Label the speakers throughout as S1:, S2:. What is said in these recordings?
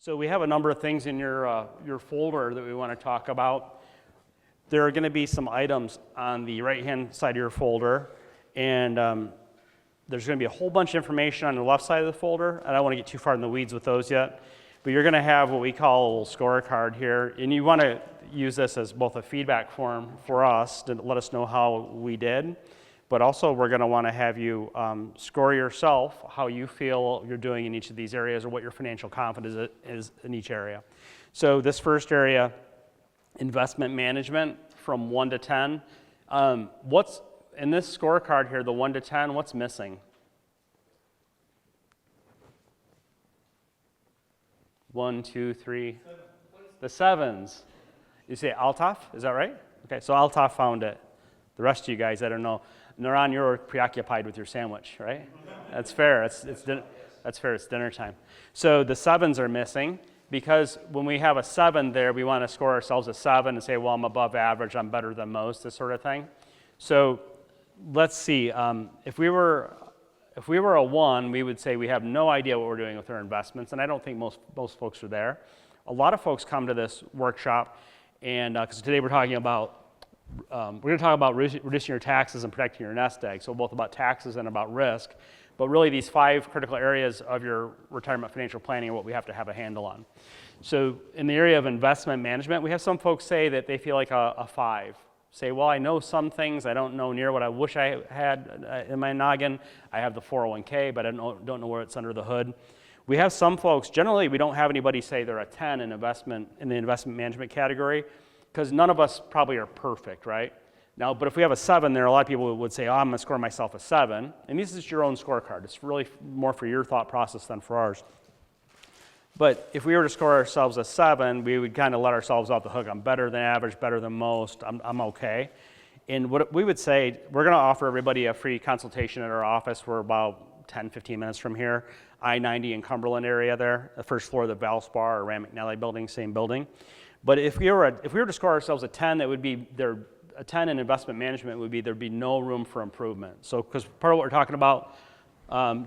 S1: So we have a number of things in your folder that we want to talk about. There are going to be some items on the right-hand side of your folder, and there's going to be a whole bunch of information on the left side of the folder. I don't want to get too far in the weeds with those yet, but you're going to have what we call a little scorecard here, and you want to use this as both a feedback form for us to let us know how we did, but also we're going to want to have you score yourself how you feel you're doing in each of these areas or what your financial confidence is in each area. So this first area, investment management, from 1 to 10. What's in this scorecard here, the 1 to 10, what's missing? 1, 2, 3. The 7s. You say Altaf, is that right? Okay, so Altaf found it. The rest of you guys, I don't know. Naran, you're preoccupied with your sandwich, right? That's fair. That's fair. It's dinner time. So the 7s are missing because when we have a 7 there, we want to score ourselves a 7 and say, well, I'm above average, I'm better than most, this sort of thing. So let's see. If we were a 1, we would say we have no idea what we're doing with our investments, and I don't think most folks are there. A lot of folks come to this workshop, and because today we're talking about we're going to talk about reducing your taxes and protecting your nest egg, so both about taxes and about risk. But really, these 5 critical areas of your retirement financial planning are what we have to have a handle on. So in the area of investment management, we have some folks say that they feel like a 5. Say, well, I know some things. I don't know near what I wish I had in my noggin. I have the 401k, but I don't know where it's under the hood. We have some folks, generally we don't have anybody say they're a 10 in the investment management category, because none of us probably are perfect, right? Now, but if we have a 7 there, a lot of people would say, oh, I'm going to score myself a 7. And this is your own scorecard. It's really more for your thought process than for ours. But if we were to score ourselves a 7, we would kind of let ourselves off the hook. I'm better than average, better than most. I'm okay. And what we would say, we're going to offer everybody a free consultation at our office. We're about 10, 15 minutes from here. I-90 in Cumberland area there, the first floor of the Valspar or Rand McNally building, same building. But if we were to score ourselves a 10, that would be a 10 in investment management would be there'd be no room for improvement. So because part of what we're talking about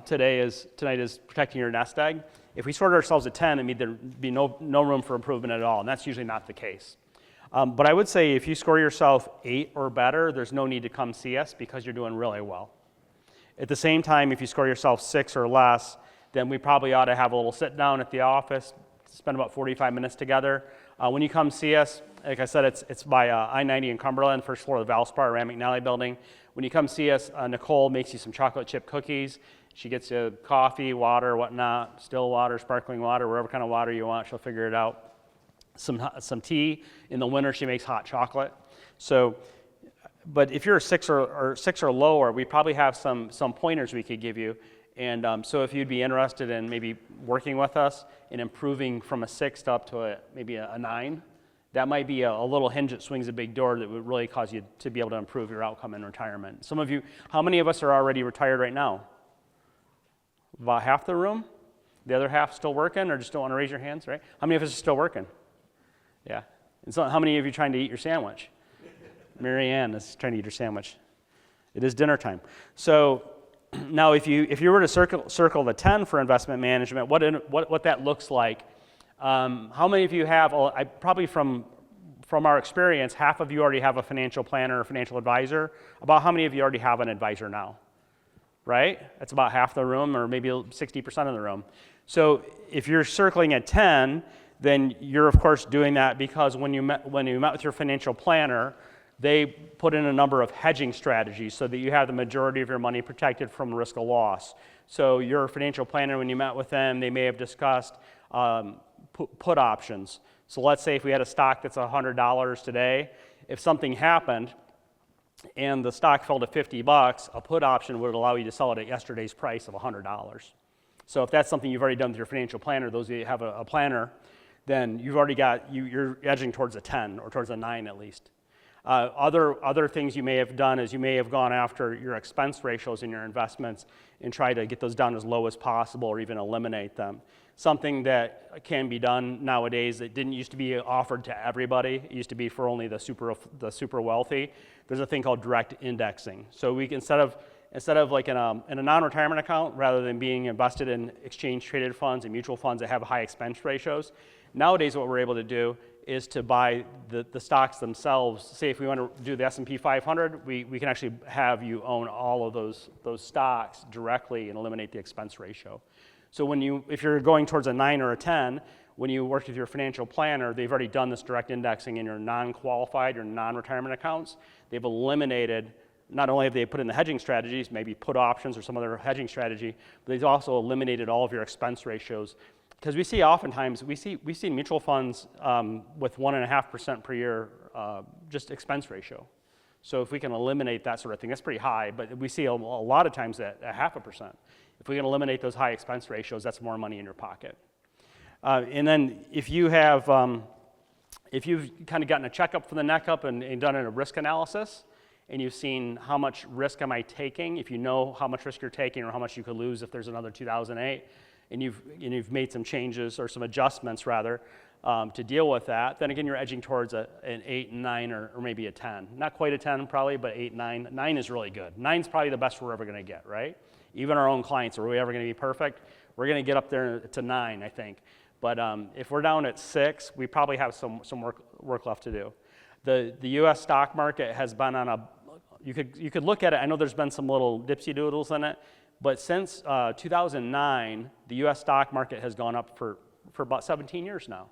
S1: tonight is protecting your nest egg. If we scored ourselves a 10, it means there'd be no room for improvement at all, and that's usually not the case. But I would say if you score yourself 8 or better, there's no need to come see us because you're doing really well. At the same time, if you score yourself 6 or less, then we probably ought to have a little sit down at the office, spend about 45 minutes together. When you come see us, like I said, it's by I-90 in Cumberland, first floor of the Valspar, Rand McNally building. When you come see us, Nicole makes you some chocolate chip cookies. She gets you coffee, water, whatnot, still water, sparkling water, whatever kind of water you want, she'll figure it out. Some tea. In the winter, she makes hot chocolate. So, but if you're a 6 or lower, we probably have some pointers we could give you. And so if you'd be interested in maybe working with us and improving from a 6 up to maybe a 9, that might be a little hinge that swings a big door that would really cause you to be able to improve your outcome in retirement. Some of you, how many of us are already retired right now? About half the room? The other half still working or just don't want to raise your hands, right? How many of us are still working? Yeah. And so how many of you are trying to eat your sandwich? Mary Ann is trying to eat her sandwich. It is dinner time. So now if you were to circle the 10 for investment management, what that looks like, how many of you have, probably from our experience, half of you already have a financial planner or financial advisor. About how many of you already have an advisor now? Right? That's about half the room or maybe 60% of the room. So if you're circling at 10, then you're of course doing that because when you met with your financial planner, they put in a number of hedging strategies so that you have the majority of your money protected from risk of loss. So your financial planner, when you met with them, they may have discussed put options. So let's say if we had a stock that's $100 today, if something happened and the stock fell to $50, a put option would allow you to sell it at yesterday's price of $100. So if that's something you've already done with your financial planner, those of you who have a planner, then you've already got, you're edging towards a 10 or towards a 9 at least. Other things you may have done is you may have gone after your expense ratios in your investments and tried to get those down as low as possible or even eliminate them. Something that can be done nowadays that didn't used to be offered to everybody. It used to be for only the super wealthy. There's a thing called direct indexing. So we instead of instead of like in a non-retirement account, rather than being invested in exchange-traded funds and mutual funds that have high expense ratios, nowadays what we're able to do is to buy the stocks themselves. Say if we want to do the S&P 500, we can actually have you own all of those stocks directly and eliminate the expense ratio. So if you're going towards a 9 or a 10, when you work with your financial planner, they've already done this direct indexing in your non-qualified or non-retirement accounts. They've eliminated, not only have they put in the hedging strategies, maybe put options or some other hedging strategy, but they've also eliminated all of your expense ratios. Because we see oftentimes, we see mutual funds with 1.5% per year just expense ratio. So if we can eliminate that sort of thing, that's pretty high, but we see a lot of times at 0.5%. If we can eliminate those high expense ratios, that's more money in your pocket. And then if you've kind of gotten a checkup for the neck up and done a risk analysis, and you've seen how much risk am I taking, if you know how much risk you're taking or how much you could lose if there's another 2008, and you've made some changes or some adjustments rather to deal with that, then again you're edging towards an 8 and 9 or maybe a 10. Not quite a 10 probably, but 8, 9. 9 is really good. 9's probably the best we're ever going to get, right? Even our own clients, are we ever going to be perfect? We're going to get up there to 9, I think. But if we're down at 6, we probably have some work left to do. The U.S. stock market has been on a, you could look at it, I know there's been some little dipsy doodles in it, but since 2009, the U.S. stock market has gone up for about 17 years now.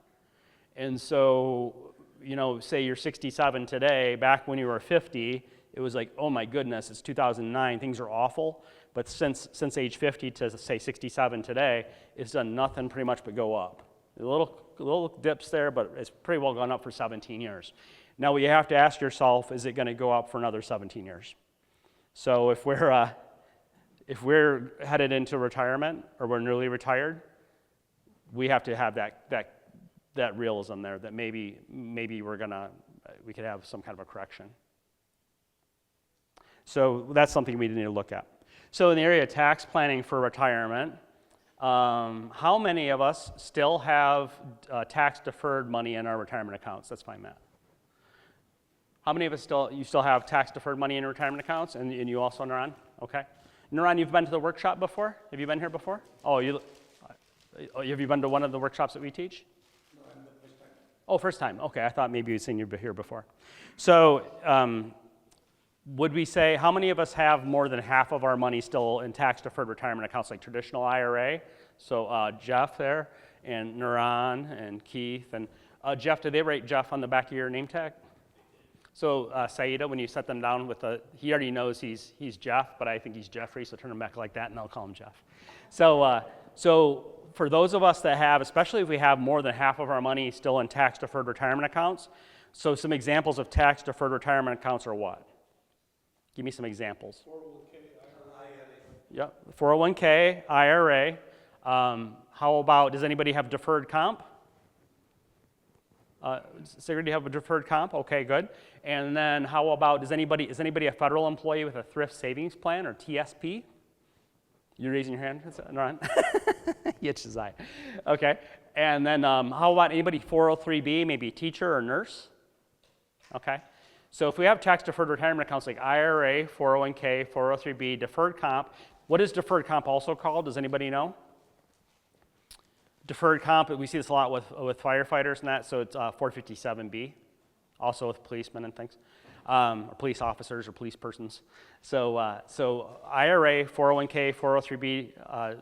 S1: And so, say you're 67 today, back when you were 50, it was like, oh my goodness, it's 2009, things are awful. But since age 50 to say 67 today, it's done nothing pretty much but go up. A little dips there, but it's pretty well gone up for 17 years. Now what you have to ask yourself, is it going to go up for another 17 years? So if we're headed into retirement or we're newly retired, we have to have that realism there that maybe we could have some kind of a correction. So that's something we need to look at. So in the area of tax planning for retirement, how many of us still have tax-deferred money in our retirement accounts? That's fine, Matt. How many of us still have tax-deferred money in your retirement accounts? And you also, Naran? Okay. Naran, you've been to the workshop before? Have you been here before? Oh, have you been to one of the workshops that we teach?
S2: No, I'm the first time.
S1: Oh, first time. Okay, I thought maybe you'd seen you here before. So would we say, how many of us have more than half of our money still in tax-deferred retirement accounts, like traditional IRA? So Jeff there, and Naran, and Keith, and Jeff, did they write Jeff on the back of your name tag? So Saida, when you set them down with he already knows he's Jeff, but I think he's Jeffrey, so turn him back like that, and I'll call him Jeff. So for those of us that have, especially if we have more than half of our money still in tax-deferred retirement accounts, so some examples of tax-deferred retirement accounts are what? Give me some examples.
S2: 401k, IRA.
S1: Yep, 401k, IRA. How about, does anybody have deferred comp? Sigrid, do you have a deferred comp? Okay, good. And then how about, is anybody a federal employee with a thrift savings plan or TSP? You're raising your hand, Ron? He itches his eye. Okay. And then how about anybody 403B, maybe teacher or nurse? Okay. So if we have tax-deferred retirement accounts like IRA, 401k, 403B, deferred comp, what is deferred comp also called? Does anybody know? Deferred comp, we see this a lot with firefighters and that, so it's 457B, also with policemen and things, or police officers or police persons. So IRA, 401k, 403B,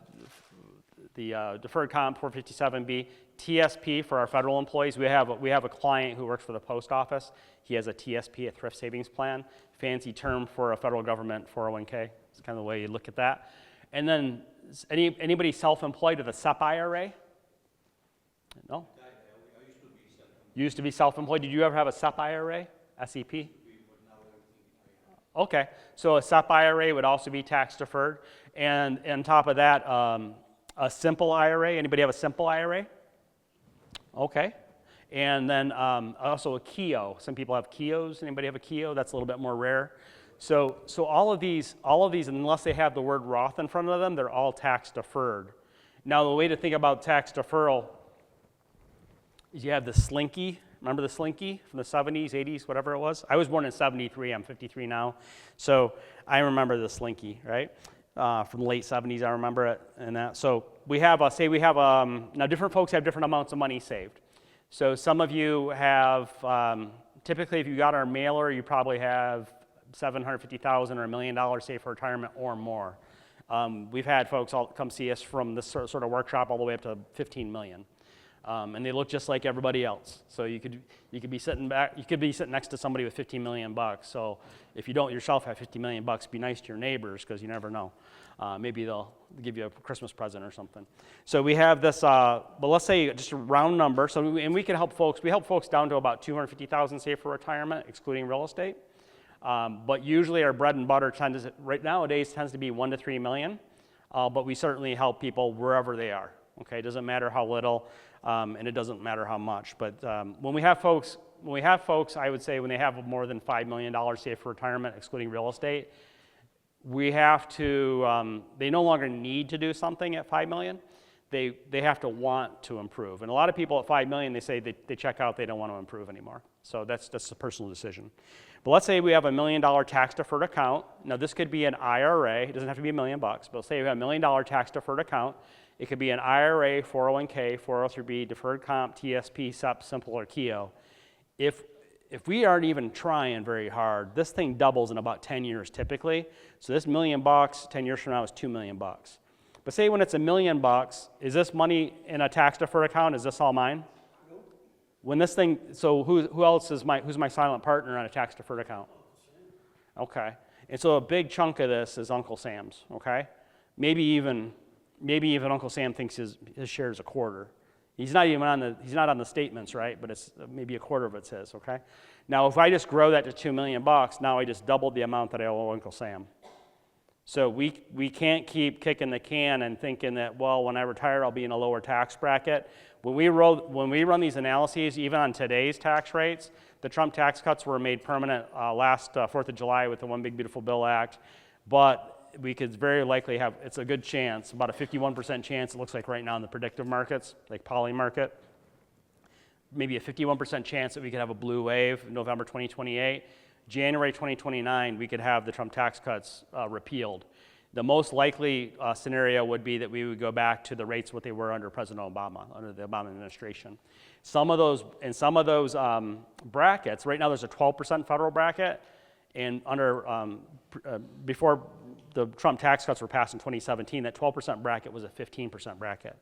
S1: the deferred comp, 457B, TSP for our federal employees. We have a client who works for the post office. He has a TSP, a thrift savings plan, fancy term for a federal government 401k. It's kind of the way you look at that. And then anybody self-employed with a SEP IRA? No?
S2: I used to be self-employed.
S1: You used to be self-employed. Did you ever have a SEP IRA, SEP? Okay, so a SEP IRA would also be tax deferred. And on top of that, a simple IRA. Anybody have a simple IRA? Okay. And then also a KEO. Some people have KEOs. Anybody have a KEO? That's a little bit more rare. So all of these, unless they have the word Roth in front of them, they're all tax deferred. Now the way to think about tax deferral is you have the slinky Remember the Slinky from the 70s, 80s, whatever it was? I was born in 73. I'm 53 now. So I remember the Slinky, right? From the late 70s, I remember it and that. So we have, now different folks have different amounts of money saved. So some of you have, typically if you got our mailer, you probably have $750,000 or $1 million saved for retirement or more. We've had folks all come see us from this sort of workshop all the way up to 15 million. And they look just like everybody else. So you could be sitting next to somebody with 15 million bucks. So if you don't yourself have 50 million bucks, be nice to your neighbors because you never know. Maybe they'll give you a Christmas present or something. So we have this, but let's say just a round number. So we can help folks. We help folks down to about 250,000 saved for retirement, excluding real estate. But usually our bread and butter right nowadays tends to be 1 to 3 million. But we certainly help people wherever they are. Okay, it doesn't matter how little. And it doesn't matter how much. But when we have folks, I would say when they have more than $5 million saved for retirement, excluding real estate, we have to, they no longer need to do something at $5 million. They have to want to improve. And a lot of people at $5 million, they say they check out, they don't want to improve anymore. So that's a personal decision. But let's say we have $1 million tax deferred account. Now this could be an IRA. It doesn't have to be $1 million bucks, but let's say we have $1 million tax deferred account. It could be an IRA, 401k, 403b, deferred comp, TSP, SEP, Simple, or KEO. If we aren't even trying very hard, this thing doubles in about 10 years typically. So this $1 million bucks, 10 years from now is $2 million bucks. But say when it's $1 million bucks, is this money in a tax deferred account? Is this all mine?
S2: Nope.
S1: When this thing, so who else is who's my silent partner on a tax deferred account? Okay. And so a big chunk of this is Uncle Sam's, okay? Maybe even Uncle Sam thinks his share is a quarter. He's not on the statements, right? But it's maybe a quarter of it's his, okay? Now, if I just grow that to $2 million bucks, now I just doubled the amount that I owe Uncle Sam. So we can't keep kicking the can and thinking that, well, when I retire, I'll be in a lower tax bracket. When we run these analyses, even on today's tax rates, the Trump tax cuts were made permanent last 4th of July with the One Big Beautiful Bill Act, but we could very likely have, it's a good chance, about a 51% chance, it looks like right now in the predictive markets, like Poly Market, maybe a 51% chance that we could have a blue wave in November 2028. January 2029, we could have the Trump tax cuts repealed. The most likely scenario would be that we would go back to the rates what they were under President Obama, under the Obama administration. Some of those brackets, right now there's a 12% federal bracket, and before the Trump tax cuts were passed in 2017, that 12% bracket was a 15% bracket.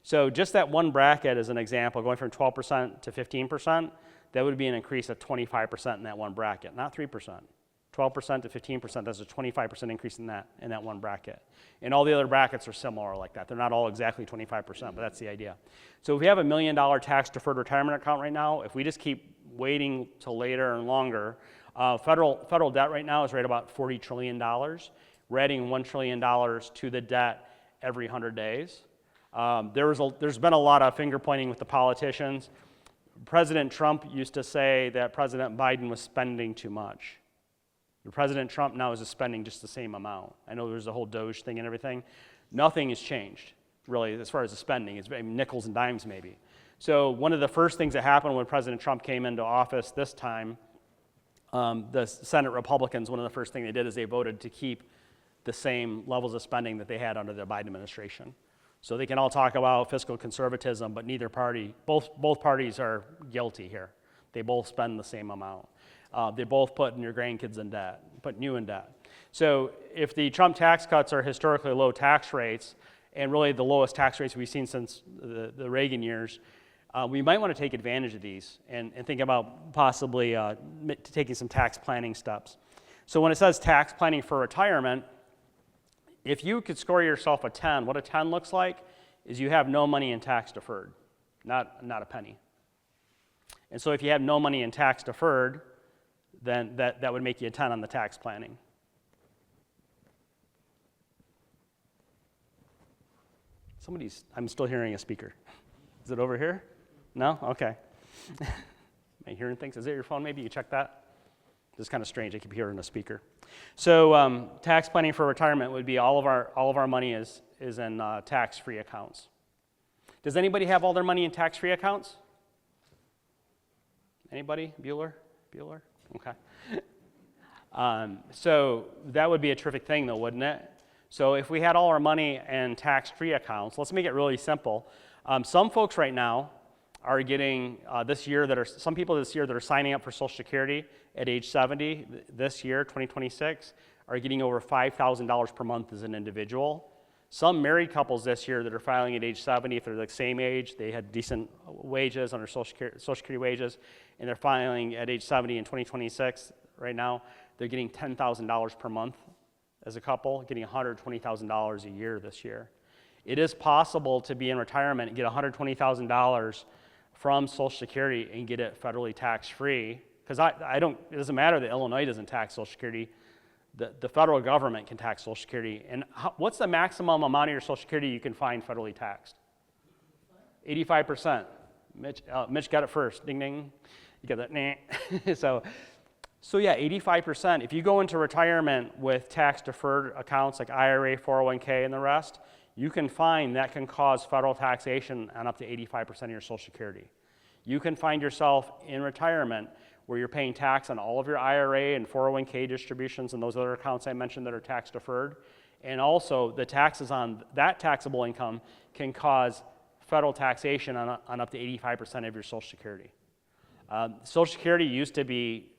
S1: So just that one bracket as an example, going from 12% to 15%, that would be an increase of 25% in that one bracket, not 3%. 12% to 15%, that's a 25% increase in that one bracket. And all the other brackets are similar like that. They're not all exactly 25%, but that's the idea. So if we have $1 million tax deferred retirement account right now, if we just keep waiting till later and longer, federal debt right now is right about $40 trillion. We're adding $1 trillion to the debt every 100 days. There's been a lot of finger pointing with the politicians. President Trump used to say that President Biden was spending too much. President Trump now is spending just the same amount. I know there's a whole Doge thing and everything. Nothing has changed, really, as far as the spending. It's nickels and dimes, maybe. So one of the first things that happened when President Trump came into office this time, the Senate Republicans, one of the first things they did is they voted to keep the same levels of spending that they had under the Biden administration. So they can all talk about fiscal conservatism, but neither party, both parties are guilty here. They both spend the same amount. They both put your grandkids in debt, put you in debt. So if the Trump tax cuts are historically low tax rates, and really the lowest tax rates we've seen since the Reagan years, we might want to take advantage of these and think about possibly taking some tax planning steps. So when it says tax planning for retirement, if you could score yourself a 10, what a 10 looks like is you have no money in tax deferred, not a penny. And so if you have no money in tax deferred, then that would make you a 10 on the tax planning. I'm still hearing a speaker. Is it over here? No? Okay. Am I hearing things? Is it your phone? Maybe you check that? It's kind of strange. I keep hearing a speaker. So tax planning for retirement would be all of our money is in tax-free accounts. Does anybody have all their money in tax-free accounts? Anybody? Bueller? Okay. So that would be a terrific thing though, wouldn't it? So if we had all our money in tax-free accounts, let's make it really simple. Some folks right now are getting some people this year that are signing up for Social Security at age 70 this year, 2026, are getting over $5,000 per month as an individual. Some married couples this year that are filing at age 70, if they're the same age, they had decent wages under Social Security wages, and they're filing at age 70 in 2026 right now, they're getting $10,000 per month as a couple, getting $120,000 a year this year. It is possible to be in retirement and get $120,000 from Social Security and get it federally tax-free, because it doesn't matter that Illinois doesn't tax Social Security. The federal government can tax Social Security. And what's the maximum amount of your Social Security you can find federally taxed? 85%. Mitch got it first. Ding, ding. You got that? Nah. So yeah, 85%. If you go into retirement with tax-deferred accounts like IRA, 401k, and the rest, you can find that can cause federal taxation on up to 85% of your Social Security. You can find yourself in retirement where you're paying tax on all of your IRA and 401k distributions and those other accounts I mentioned that are tax deferred. And also the taxes on that taxable income can cause federal taxation on up to 85% of your Social Security. Social Security used to be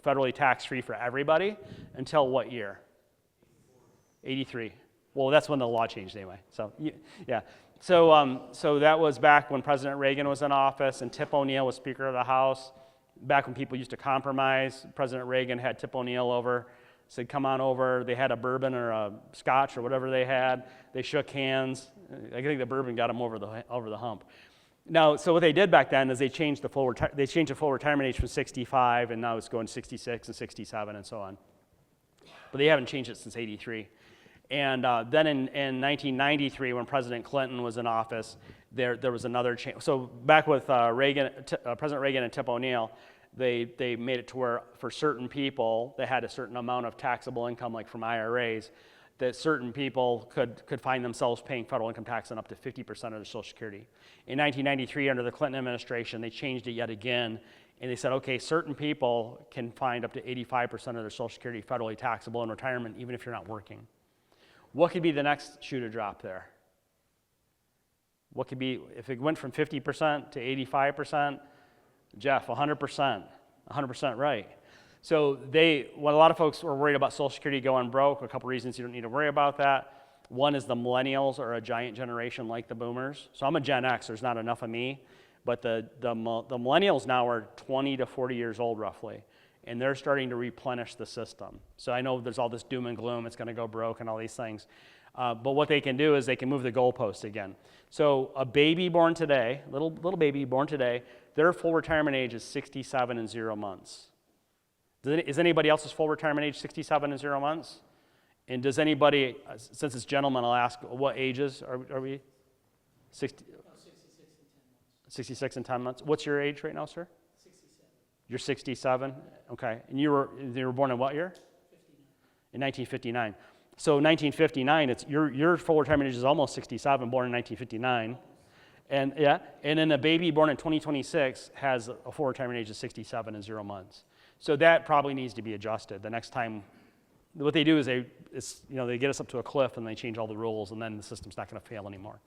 S1: federally tax-free for everybody until what year? 83. Well, that's when the law changed anyway. So yeah. So that was back when President Reagan was in office and Tip O'Neill was Speaker of the House. Back when people used to compromise, President Reagan had Tip O'Neill over, said, come on over. They had a bourbon or a scotch or whatever they had. They shook hands. I think the bourbon got them over the hump. Now, so what they did back then is they changed the full retirement age from 65, and now it's going 66 and 67 and so on. But they haven't changed it since 83. And then in 1993, when President Clinton was in office, there was another change. So back with President Reagan and Tip O'Neill, they made it to where for certain people that had a certain amount of taxable income, like from IRAs, that certain people could find themselves paying federal income tax on up to 50% of their Social Security. In 1993, under the Clinton administration, they changed it yet again, and they said, okay, certain people can find up to 85% of their Social Security federally taxable in retirement, even if you're not working. What could be the next shoe to drop there? What could be, if it went from 50% to 85%, Jeff, 100%, 100% right. So when a lot of folks were worried about Social Security going broke, a couple reasons you don't need to worry about that. One is the millennials are a giant generation like the boomers. So I'm a Gen X, there's not enough of me, but the millennials now are 20 to 40 years old roughly, and they're starting to replenish the system. So I know there's all this doom and gloom, it's gonna go broke and all these things. But what they can do is they can move the goalposts again. So a baby born today, little baby born today, their full retirement age is 67 and 0 months. Is anybody else's full retirement age 67 and 0 months? And does anybody, since it's gentlemen, I'll ask, what ages are we? 60, 66 and 10 months. What's your age right now, sir?
S3: 67.
S1: You're 67? Okay. And you were born in what year?
S3: 59.
S1: In 1959. So 1959, your full retirement age is almost 67, born in 1959. And yeah, and then a baby born in 2026 has a full retirement age of 67 and 0 months. So that probably needs to be adjusted. The next time, what they do is they get us up to a cliff and they change all the rules, and then the system's not going to fail anymore.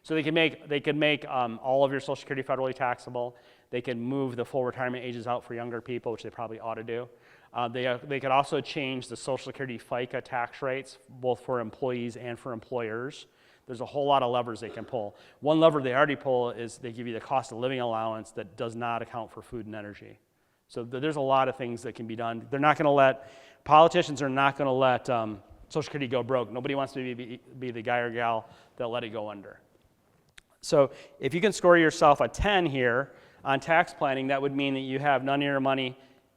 S1: So they can make all of your Social Security federally taxable. They can move the full retirement ages out for younger people, which they probably ought to do. They could also change the Social Security FICA tax rates, both for employees and for employers. There's a whole lot of levers they can pull. One lever they already pull is they give you the cost of living allowance that does not account for food and energy. So there's a lot of things that can be done. Politicians are not going to let Social Security go broke. Nobody wants to be the guy or gal that let it go under. So if you can score yourself a 10 here on tax planning, that would mean that you have none of your money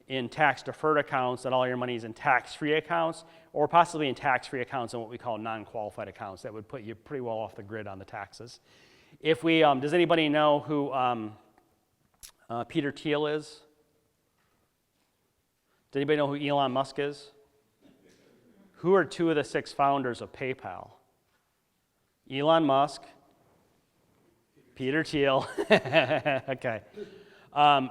S1: in tax-deferred accounts and all your money is in tax-free accounts, or possibly in tax-free accounts in what we call non-qualified accounts. That would put you pretty well off the grid on the taxes. If we, does anybody know who Peter Thiel is? Does anybody know who Elon Musk is? Who are two of the 6 founders of PayPal? Elon Musk, Peter Thiel. Okay.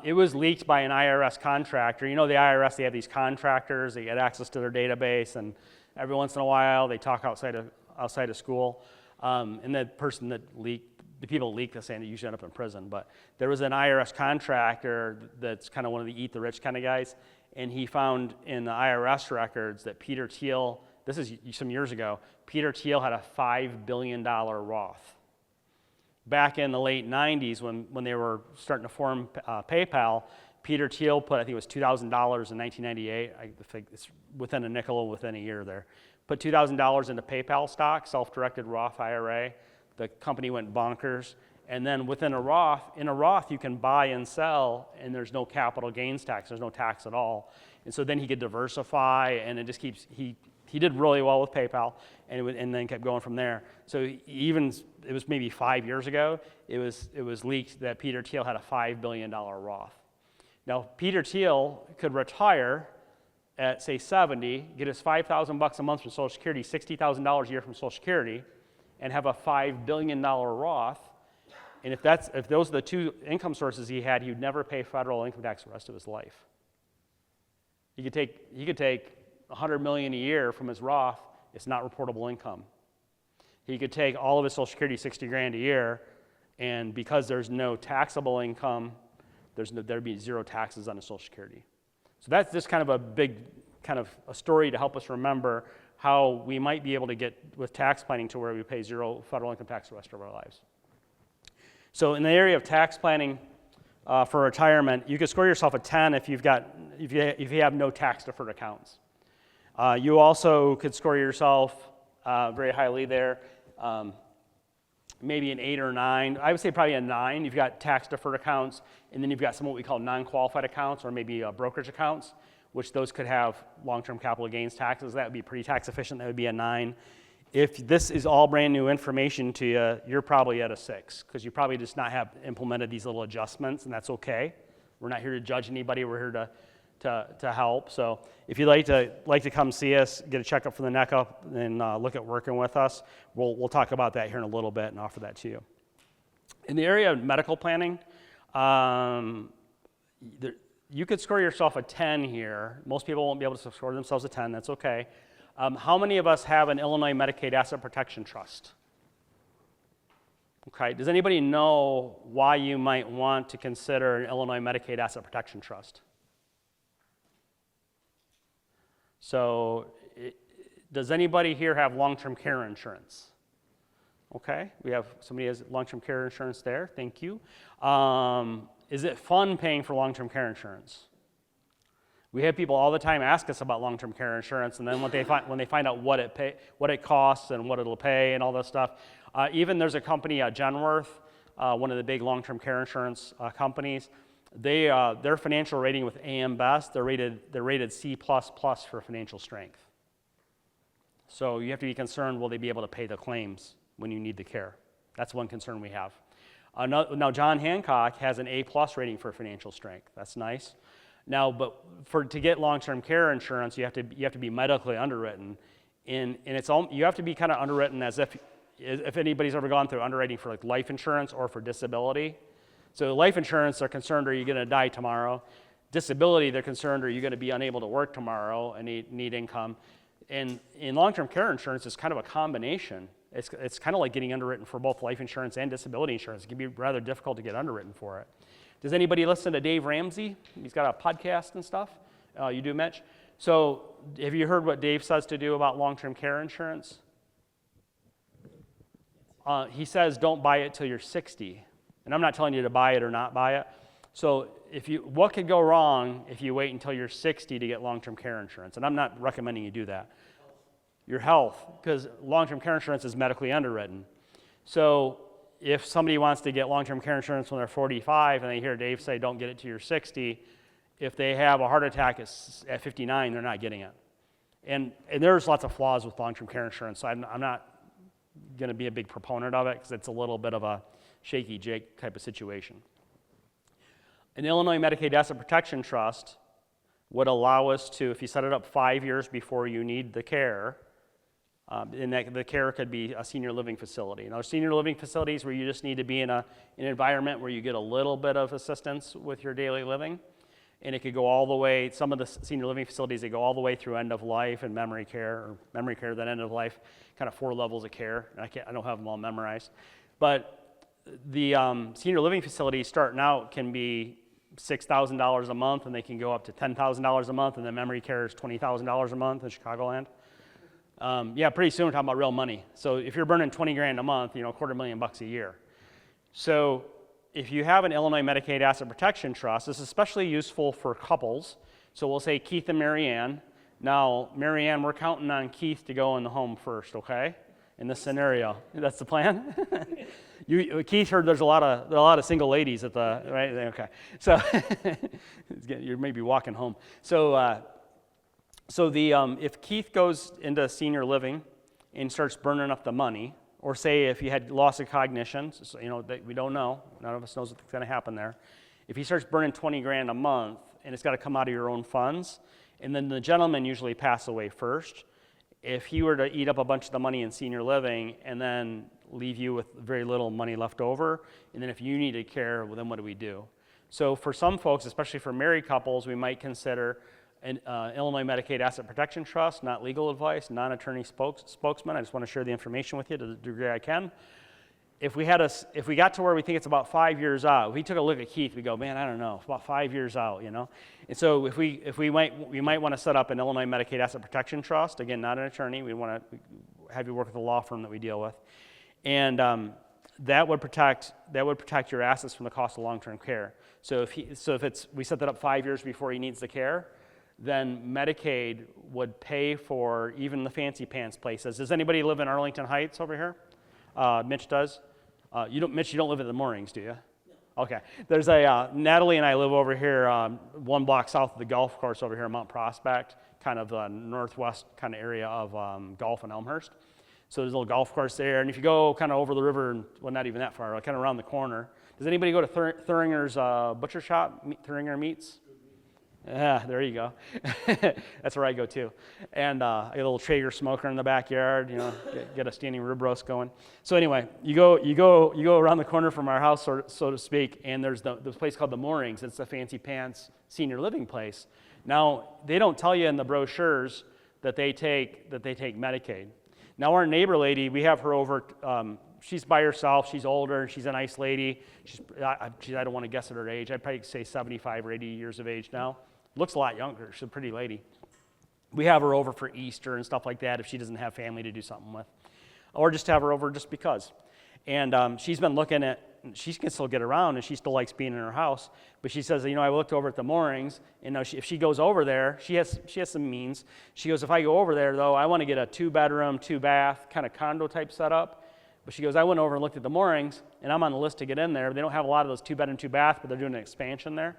S1: It was leaked by an IRS contractor. You know the IRS, they have these contractors, they get access to their database, and every once in a while they talk outside of school. And the person that leaked, the people that leaked this, saying they usually end up in prison. But there was an IRS contractor that's kind of one of the eat the rich kind of guys, and he found in the IRS records that Peter Thiel, this is some years ago, Peter Thiel had a $5 billion Roth. Back in the late 90s, when they were starting to form PayPal, Peter Thiel put, I think it was $2,000 in 1998. I think it's within a nickel, within a year there. Put $2,000 into PayPal stock, self-directed Roth IRA. The company went bonkers. And then within a Roth, you can buy and sell, and there's no capital gains tax. There's no tax at all. And so then he could diversify, and it just keeps, he did really well with PayPal, and then kept going from there. So even, it was maybe 5 years ago, it was leaked that Peter Thiel had a $5 billion Roth. Now, Peter Thiel could retire at, say, 70, get his $5,000 a month from Social Security, $60,000 a year from Social Security, and have a $5 billion Roth. And if those are the two income sources he had, he would never pay federal income tax the rest of his life. He could take $100 million a year from his Roth. It's not reportable income. He could take all of his Social Security, 60 grand a year, and because there's no taxable income, there'd be zero taxes on his Social Security. So that's just kind of a big, kind of a story to help us remember how we might be able to get with tax planning to where we pay zero federal income tax the rest of our lives. So in the area of tax planning for retirement, you could score yourself a 10 if you have no tax deferred accounts. You also could score yourself very highly there, maybe an 8 or 9. I would say probably a 9. You've got tax deferred accounts, and then you've got some what we call non-qualified accounts, or maybe brokerage accounts, which those could have long-term capital gains taxes. That would be pretty tax efficient. That would be a 9. If this is all brand new information to you, you're probably at a 6, because you probably just not have implemented these little adjustments, and that's okay. We're not here to judge anybody. We're here to help. So if you'd like to come see us, get a checkup for the neck up, and look at working with us, we'll talk about that here in a little bit and offer that to you. In the area of medical planning, you could score yourself a 10 here. Most people won't be able to score themselves a 10. That's okay. How many of us have an Illinois Medicaid Asset Protection Trust? Okay. Does anybody know why you might want to consider an Illinois Medicaid Asset Protection Trust? So, does anybody here have long-term care insurance? Okay, we have somebody who has long-term care insurance there. Thank you. Is it fun paying for long-term care insurance? We have people all the time ask us about long-term care insurance, and then when they find out what it costs and what it'll pay and all this stuff. Even there's a company, Genworth, one of the big long-term care insurance companies. Their financial rating with AM Best, they're rated C++ for financial strength. So you have to be concerned, will they be able to pay the claims when you need the care? That's one concern we have. Now John Hancock has an A+ rating for financial strength. That's nice. Now, but to get long-term care insurance, you have to be medically underwritten, and you have to be kind of underwritten as if anybody's ever gone through underwriting for like life insurance or for disability. So life insurance, they're concerned, are you going to die tomorrow? Disability, they're concerned, are you going to be unable to work tomorrow and need income? And in long-term care insurance, it's kind of a combination. It's kind of like getting underwritten for both life insurance and disability insurance. It can be rather difficult to get underwritten for it. Does anybody listen to Dave Ramsey? He's got a podcast and stuff. You do, Mitch? So have you heard what Dave says to do about long-term care insurance? He says don't buy it till you're 60. And I'm not telling you to buy it or not buy it. So what could go wrong if you wait until you're 60 to get long-term care insurance? And I'm not recommending you do that. Your health, because long-term care insurance is medically underwritten. So if somebody wants to get long-term care insurance when they're 45 and they hear Dave say don't get it till you're 60, if they have a heart attack at 59, they're not getting it. And there's lots of flaws with long-term care insurance, so I'm not going to be a big proponent of it because it's a little bit of a shaky Jake type of situation. An Illinois Medicaid Asset Protection Trust would allow us to, if you set it up 5 years before you need the care, And that the care could be a senior living facility. Now, senior living facilities where you just need to be in an environment where you get a little bit of assistance with your daily living. And it could go all the way, some of the senior living facilities, they go all the way through end of life and memory care, then end of life, kind of 4 levels of care. And I don't have them all memorized. But the senior living facilities starting out can be $6,000 a month, and they can go up to $10,000 a month, and then memory care is $20,000 a month in Chicagoland. Yeah, pretty soon we're talking about real money. So if you're burning 20 grand a month, $250,000 a year. So if you have an Illinois Medicaid Asset Protection Trust, this is especially useful for couples. So we'll say Keith and Mary Ann. Now, Mary Ann, we're counting on Keith to go in the home first, okay? In this scenario, that's the plan. Keith heard there's a lot of single ladies at the right. Okay, so you may be walking home. So if Keith goes into senior living and starts burning up the money, or say if he had loss of cognition, that we don't know, none of us knows what's going to happen there. If he starts burning 20 grand a month, and it's got to come out of your own funds, and then the gentleman usually pass away first. If he were to eat up a bunch of the money in senior living and then leave you with very little money left over, and then if you needed care, well, then what do we do? So for some folks, especially for married couples, we might consider an Illinois Medicaid Asset Protection Trust, not legal advice, non-attorney spokesman. I just want to share the information with you to the degree I can. If we got to where we think it's about 5 years out, if we took a look at Keith, we go, man, I don't know, it's about 5 years out, And so we might want to set up an Illinois Medicaid Asset Protection Trust. Again, not an attorney. We want to have you work with a law firm that we deal with, and that would protect your assets from the cost of long-term care. So if we set that up 5 years before he needs the care, then Medicaid would pay for even the fancy pants places. Does anybody live in Arlington Heights over here? Mitch does. Mitch, you don't live at the Moorings, do you? No. Okay. There's Natalie and I live over here, 1 block south of the golf course over here in Mount Prospect, kind of the northwest kind of area of Golf and Elmhurst. So there's a little golf course there, and if you go kind of over the river, and well, not even that far, kind of around the corner. Does anybody go to Thuringer's butcher shop, Thuringer Meats? Yeah, there you go. That's where I go too. And I got a little Traeger smoker in the backyard, get a standing rib roast going. So anyway, you go around the corner from our house, so to speak, and there's this place called the Moorings. It's the fancy pants senior living place. Now, they don't tell you in the brochures that they take Medicaid. Now, our neighbor lady, we have her over. She's by herself. She's older. She's a nice lady. I don't want to guess at her age. I'd probably say 75 or 80 years of age now. Looks a lot younger. She's a pretty lady. We have her over for Easter and stuff like that if she doesn't have family to do something with. Or just have her over just because. And she's been looking at, she can still get around and she still likes being in her house. But she says, I looked over at the Moorings, and now if she goes over there, she has some means. She goes, if I go over there, though, I want to get a 2-bedroom, 2-bath kind of condo type setup. But she goes, I went over and looked at the Moorings, and I'm on the list to get in there. They don't have a lot of those 2-bedroom, 2-bath, but they're doing an expansion there.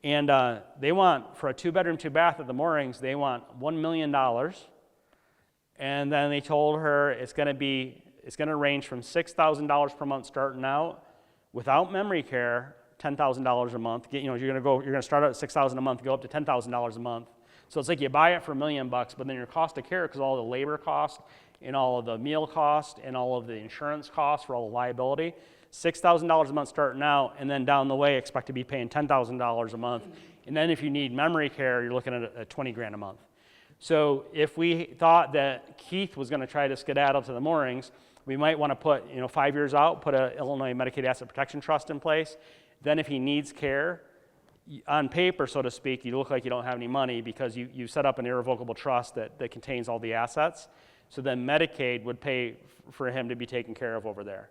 S1: And they want, for a 2-bedroom, 2-bath at the Moorings, they want $1 million. And then they told her it's going to range from $6,000 per month starting out, without memory care, $10,000 a month. You're going to start out at $6,000 a month, go up to $10,000 a month. So it's like you buy it for $1 million, but then your cost of care, because all the labor cost and all of the meal cost and all of the insurance costs for all the liability, $6,000 a month starting out, and then down the way expect to be paying $10,000 a month. And then if you need memory care, you're looking at 20 grand a month. So if we thought that Keith was going to try to skedaddle to the Moorings, we might want to put, 5 years out, put an Illinois Medicaid Asset Protection Trust in place. Then if he needs care, on paper, so to speak, you look like you don't have any money because you set up an irrevocable trust that contains all the assets. So then Medicaid would pay for him to be taken care of over there.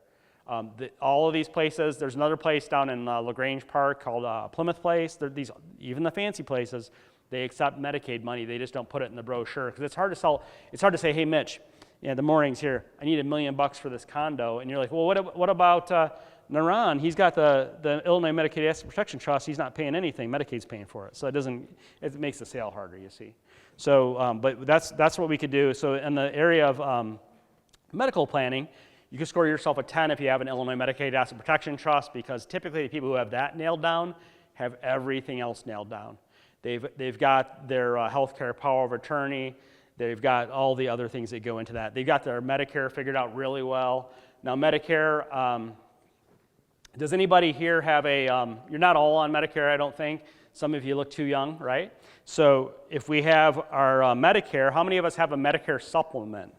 S1: All of these places, there's another place down in LaGrange Park called Plymouth Place. Even the fancy places, they accept Medicaid money. They just don't put it in the brochure because it's hard to sell. It's hard to say, hey, Mitch, the Moorings here, I need $1 million for this condo. And you're like, well, what about Naran? He's got the Illinois Medicaid Asset Protection Trust. He's not paying anything. Medicaid's paying for it. So it makes the sale harder, you see. So, but that's what we could do. So in the area of medical planning, you can score yourself a 10 if you have an Illinois Medicaid Asset Protection Trust, because typically the people who have that nailed down have everything else nailed down. They've got their healthcare power of attorney. They've got all the other things that go into that. They've got their Medicare figured out really well. Now Medicare, does anybody here have a, you're not all on Medicare, I don't think. Some of you look too young, right? So if we have our Medicare, how many of us have a Medicare supplement?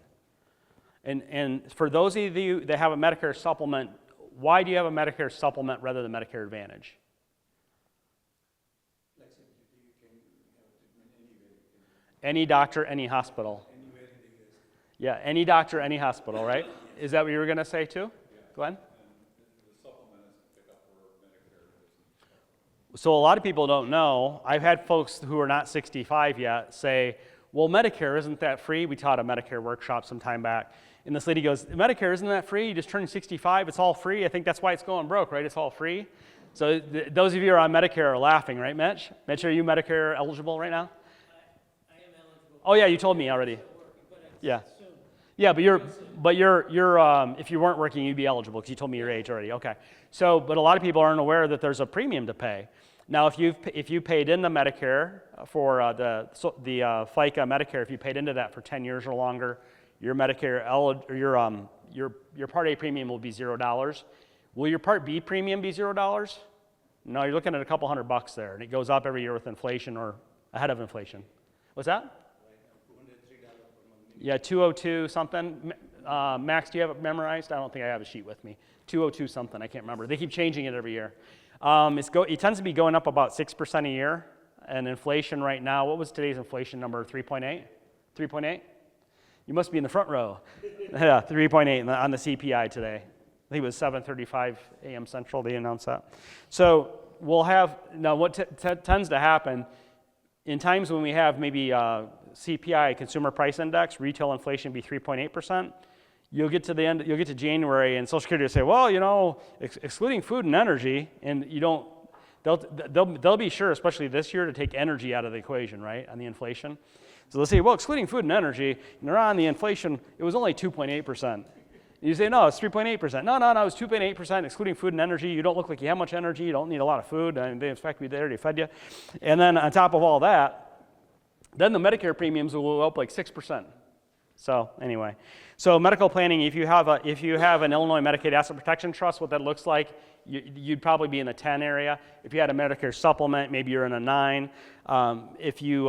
S1: And for those of you that have a Medicare supplement, why do you have a Medicare supplement rather than Medicare Advantage?
S2: Like I said, you can have treatment anywhere.
S1: Any doctor, any hospital.
S2: Anywhere in the US.
S1: Yeah, any doctor, any hospital, right? Is that what you were going to say too? Glenn?
S2: And the supplement is to pick up for Medicare.
S1: So a lot of people don't know. I've had folks who are not 65 yet say, well, Medicare, isn't that free? We taught a Medicare workshop some time back. And this lady goes, Medicare, isn't that free? You just turned 65, it's all free. I think that's why it's going broke, right? It's all free. So those of you who are on Medicare are laughing, right, Mitch? Mitch, are you Medicare eligible right now?
S3: I am eligible.
S1: Oh yeah, you told me already.
S3: But it's
S1: Yeah.
S3: soon.
S1: Yeah, but you're if you weren't working, you'd be eligible because you told me your age already. Okay. So, but a lot of people aren't aware that there's a premium to pay. Now, if you paid into Medicare for the FICA Medicare, if you paid into that for 10 years or longer, your Medicare your Part A premium will be $0. Will your Part B premium be $0? No, you're looking at a couple $100 there, and it goes up every year with inflation or ahead of inflation. What's that?
S2: $203 per month.
S1: Yeah, 202 something. Max, do you have it memorized? I don't think I have a sheet with me. 202 something, I can't remember. They keep changing it every year. It tends to be going up about 6% a year. And inflation right now, what was today's inflation number? 3.8? 3.8? You must be in the front row. Yeah, 3.8 on the CPI today. I think it was 7:35 a.m. Central, they announced that. So we'll have, now what tends to happen, in times when we have maybe CPI, Consumer Price Index, retail inflation be 3.8%, you'll get to January and Social Security will say, well, you know, excluding food and energy, and you don't, they'll be sure, especially this year, to take energy out of the equation, right, on the inflation. So they'll say, well, excluding food and energy, and they're on the inflation, it was only 2.8%. You say, no, it's 3.8%. No, it's 2.8%, excluding food and energy. You don't look like you have much energy. You don't need a lot of food. And in fact, they already fed you. And then on top of all that, then the Medicare premiums will go up like 6%. So anyway, so medical planning, if you have an Illinois Medicaid Asset Protection Trust, what that looks like, you'd probably be in the 10 area. If you had a Medicare supplement, maybe you're in a 9. If you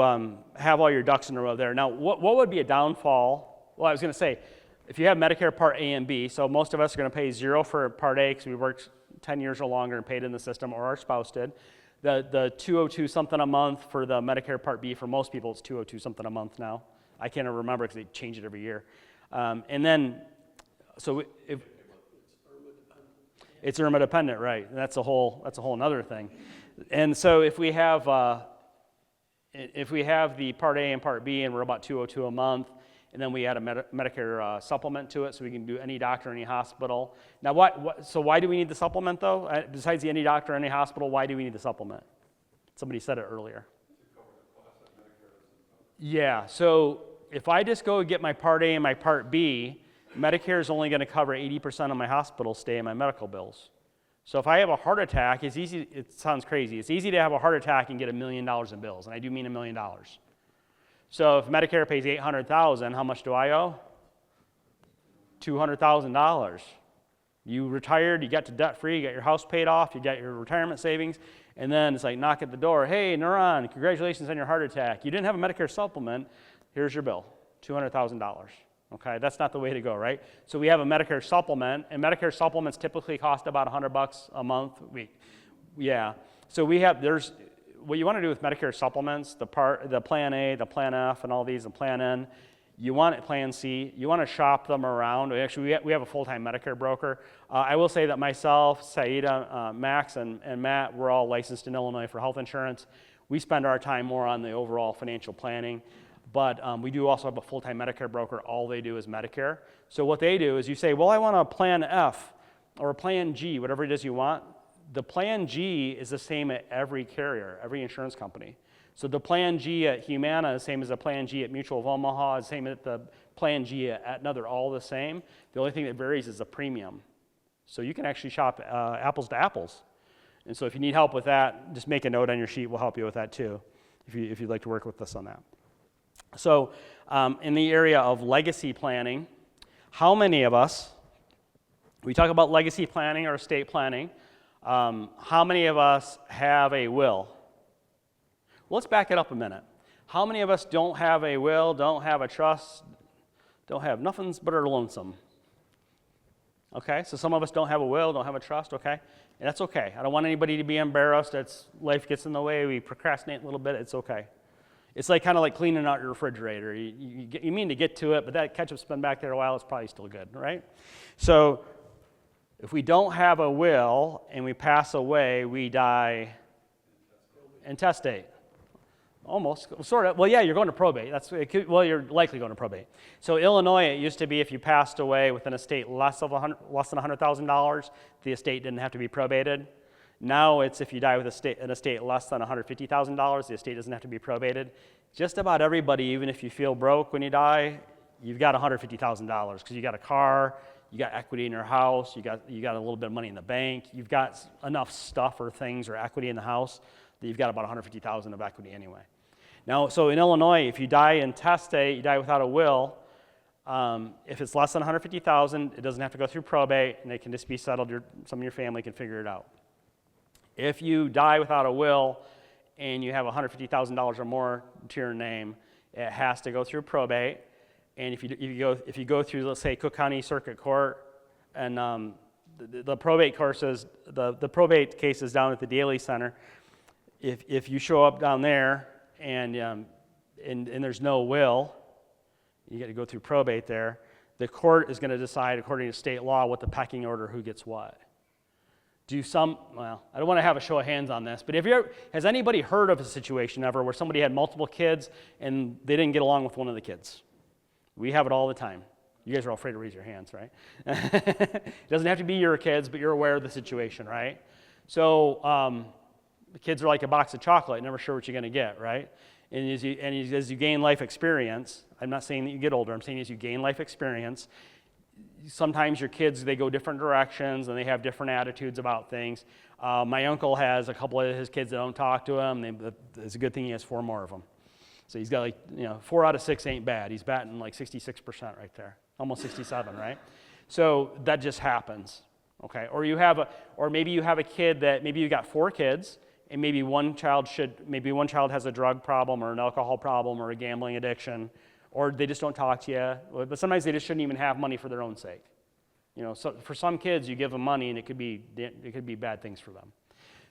S1: have all your ducks in a row there. Now, what would be a downfall? Well, I was going to say, if you have Medicare Part A and B, so most of us are going to pay 0 for Part A because we worked 10 years or longer and paid in the system, or our spouse did. The 202 something a month for the Medicare Part B, for most people it's 202 something a month now. I can't remember because they change it every year. And then, so if it's IRMA dependent, right? And that's a whole another thing. And so if we have the Part A and Part B, and we're about 202 a month, and then we add a Medicare supplement to it, so we can do any doctor, any hospital. Now, so why do we need the supplement, though? Besides the any doctor, any hospital, why do we need the supplement? Somebody said it earlier. Yeah, so if I just go get my Part A and my Part B, Medicare is only going to cover 80% of my hospital stay and my medical bills. So if I have a heart attack, it sounds crazy. It's easy to have a heart attack and get $1 million in bills, and I do mean $1 million. So if Medicare pays $800,000, how much do I owe? $200,000. You retired, you got to debt-free, you got your house paid off, you got your retirement savings, and then it's like knock at the door, hey, Neuron, congratulations on your heart attack. You didn't have a Medicare supplement, here's your bill, $200,000. Okay, that's not the way to go, right? So we have a Medicare supplement, and Medicare supplements typically cost about $100 a month. So what you want to do with Medicare supplements, the Plan A, the Plan F, and all these, and Plan N, you want Plan C, you want to shop them around. Actually, we have a full-time Medicare broker. I will say that myself, Saida, Max, and Matt, we're all licensed in Illinois for health insurance. We spend our time more on the overall financial planning. But we do also have a full-time Medicare broker. All they do is Medicare. So what they do is you say, well, I want a Plan F or a Plan G, whatever it is you want. The Plan G is the same at every carrier, every insurance company. So the Plan G at Humana is the same as the Plan G at Mutual of Omaha, the same as the Plan G at Aetna. They're all the same. The only thing that varies is the premium. So you can actually shop apples to apples. And so if you need help with that, just make a note on your sheet. We'll help you with that too, if you'd like to work with us on that. So in the area of legacy planning, how many of us, we talk about legacy planning or estate planning, how many of us have a will? Let's back it up a minute. How many of us don't have a will, don't have a trust, don't have nothing but are lonesome? Okay, so some of us don't have a will, don't have a trust, okay? And that's okay. I don't want anybody to be embarrassed. Life gets in the way. We procrastinate a little bit. It's okay. It's like kind of like cleaning out your refrigerator. You mean to get to it, but that ketchup's been back there a while. It's probably still good, right? So if we don't have a will and we pass away, we die intestate. Almost, sort of. Well, yeah, you're going to probate. You're likely going to probate. So Illinois, it used to be if you passed away with an estate less than $100,000, the estate didn't have to be probated. Now it's if you die with an estate less than $150,000, the estate doesn't have to be probated. Just about everybody, even if you feel broke when you die, you've got $150,000 because you got a car, you got equity in your house, you got a little bit of money in the bank, you've got enough stuff or things or equity in the house that you've got about $150,000 of equity anyway. Now, so in Illinois, if you die intestate, you die without a will, if it's less than $150,000, it doesn't have to go through probate, and it can just be settled. Some of your family can figure it out. If you die without a will and you have $150,000 or more to your name, it has to go through probate. And if you go through, let's say, Cook County Circuit Court, and the probate courses, the probate cases down at the Daly Center, if you show up down there and there's no will, you get to go through probate there. The court is going to decide, according to state law, what the pecking order, who gets what. I don't want to have a show of hands on this, but has anybody heard of a situation ever where somebody had multiple kids and they didn't get along with one of the kids? We have it all the time. You guys are all afraid to raise your hands, right? It doesn't have to be your kids, but you're aware of the situation, right? So the kids are like a box of chocolate, never sure what you're going to get, right? And as you gain life experience, I'm not saying that you get older, I'm saying as you gain life experience, sometimes your kids, they go different directions and they have different attitudes about things. My uncle has a couple of his kids that don't talk to him. It's a good thing he has 4 more of them. So he's got 4 out of 6 ain't bad. He's batting like 66% right there, almost 67, right? So that just happens, okay? Or maybe you have a kid that, maybe you got 4 kids, and maybe one child has a drug problem or an alcohol problem or a gambling addiction, or they just don't talk to you. But sometimes they just shouldn't even have money for their own sake. So for some kids, you give them money, and it could be bad things for them.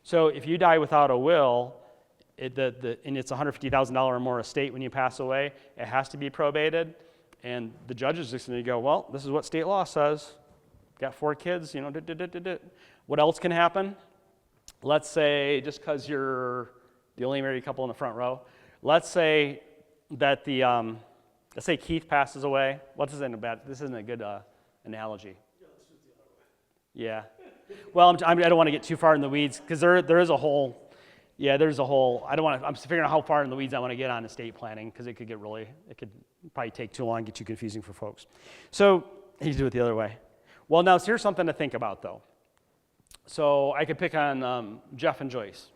S1: So if you die without a will, and it's $150,000 or more estate when you pass away, it has to be probated, and the judge is just going to go, well, this is what state law says. Got 4 kids, What else can happen? Let's say, just because you're the only married couple in the front row, let's say that let's say Keith passes away. This isn't a good analogy. Yeah. Well, I don't want to get too far in the weeds because there is a whole. Yeah, there's a whole. I'm figuring out how far in the weeds I want to get on estate planning because it could probably take too long, get too confusing for folks. So you do it the other way. Well, now here's something to think about though. So I could pick on Jeff and Joyce.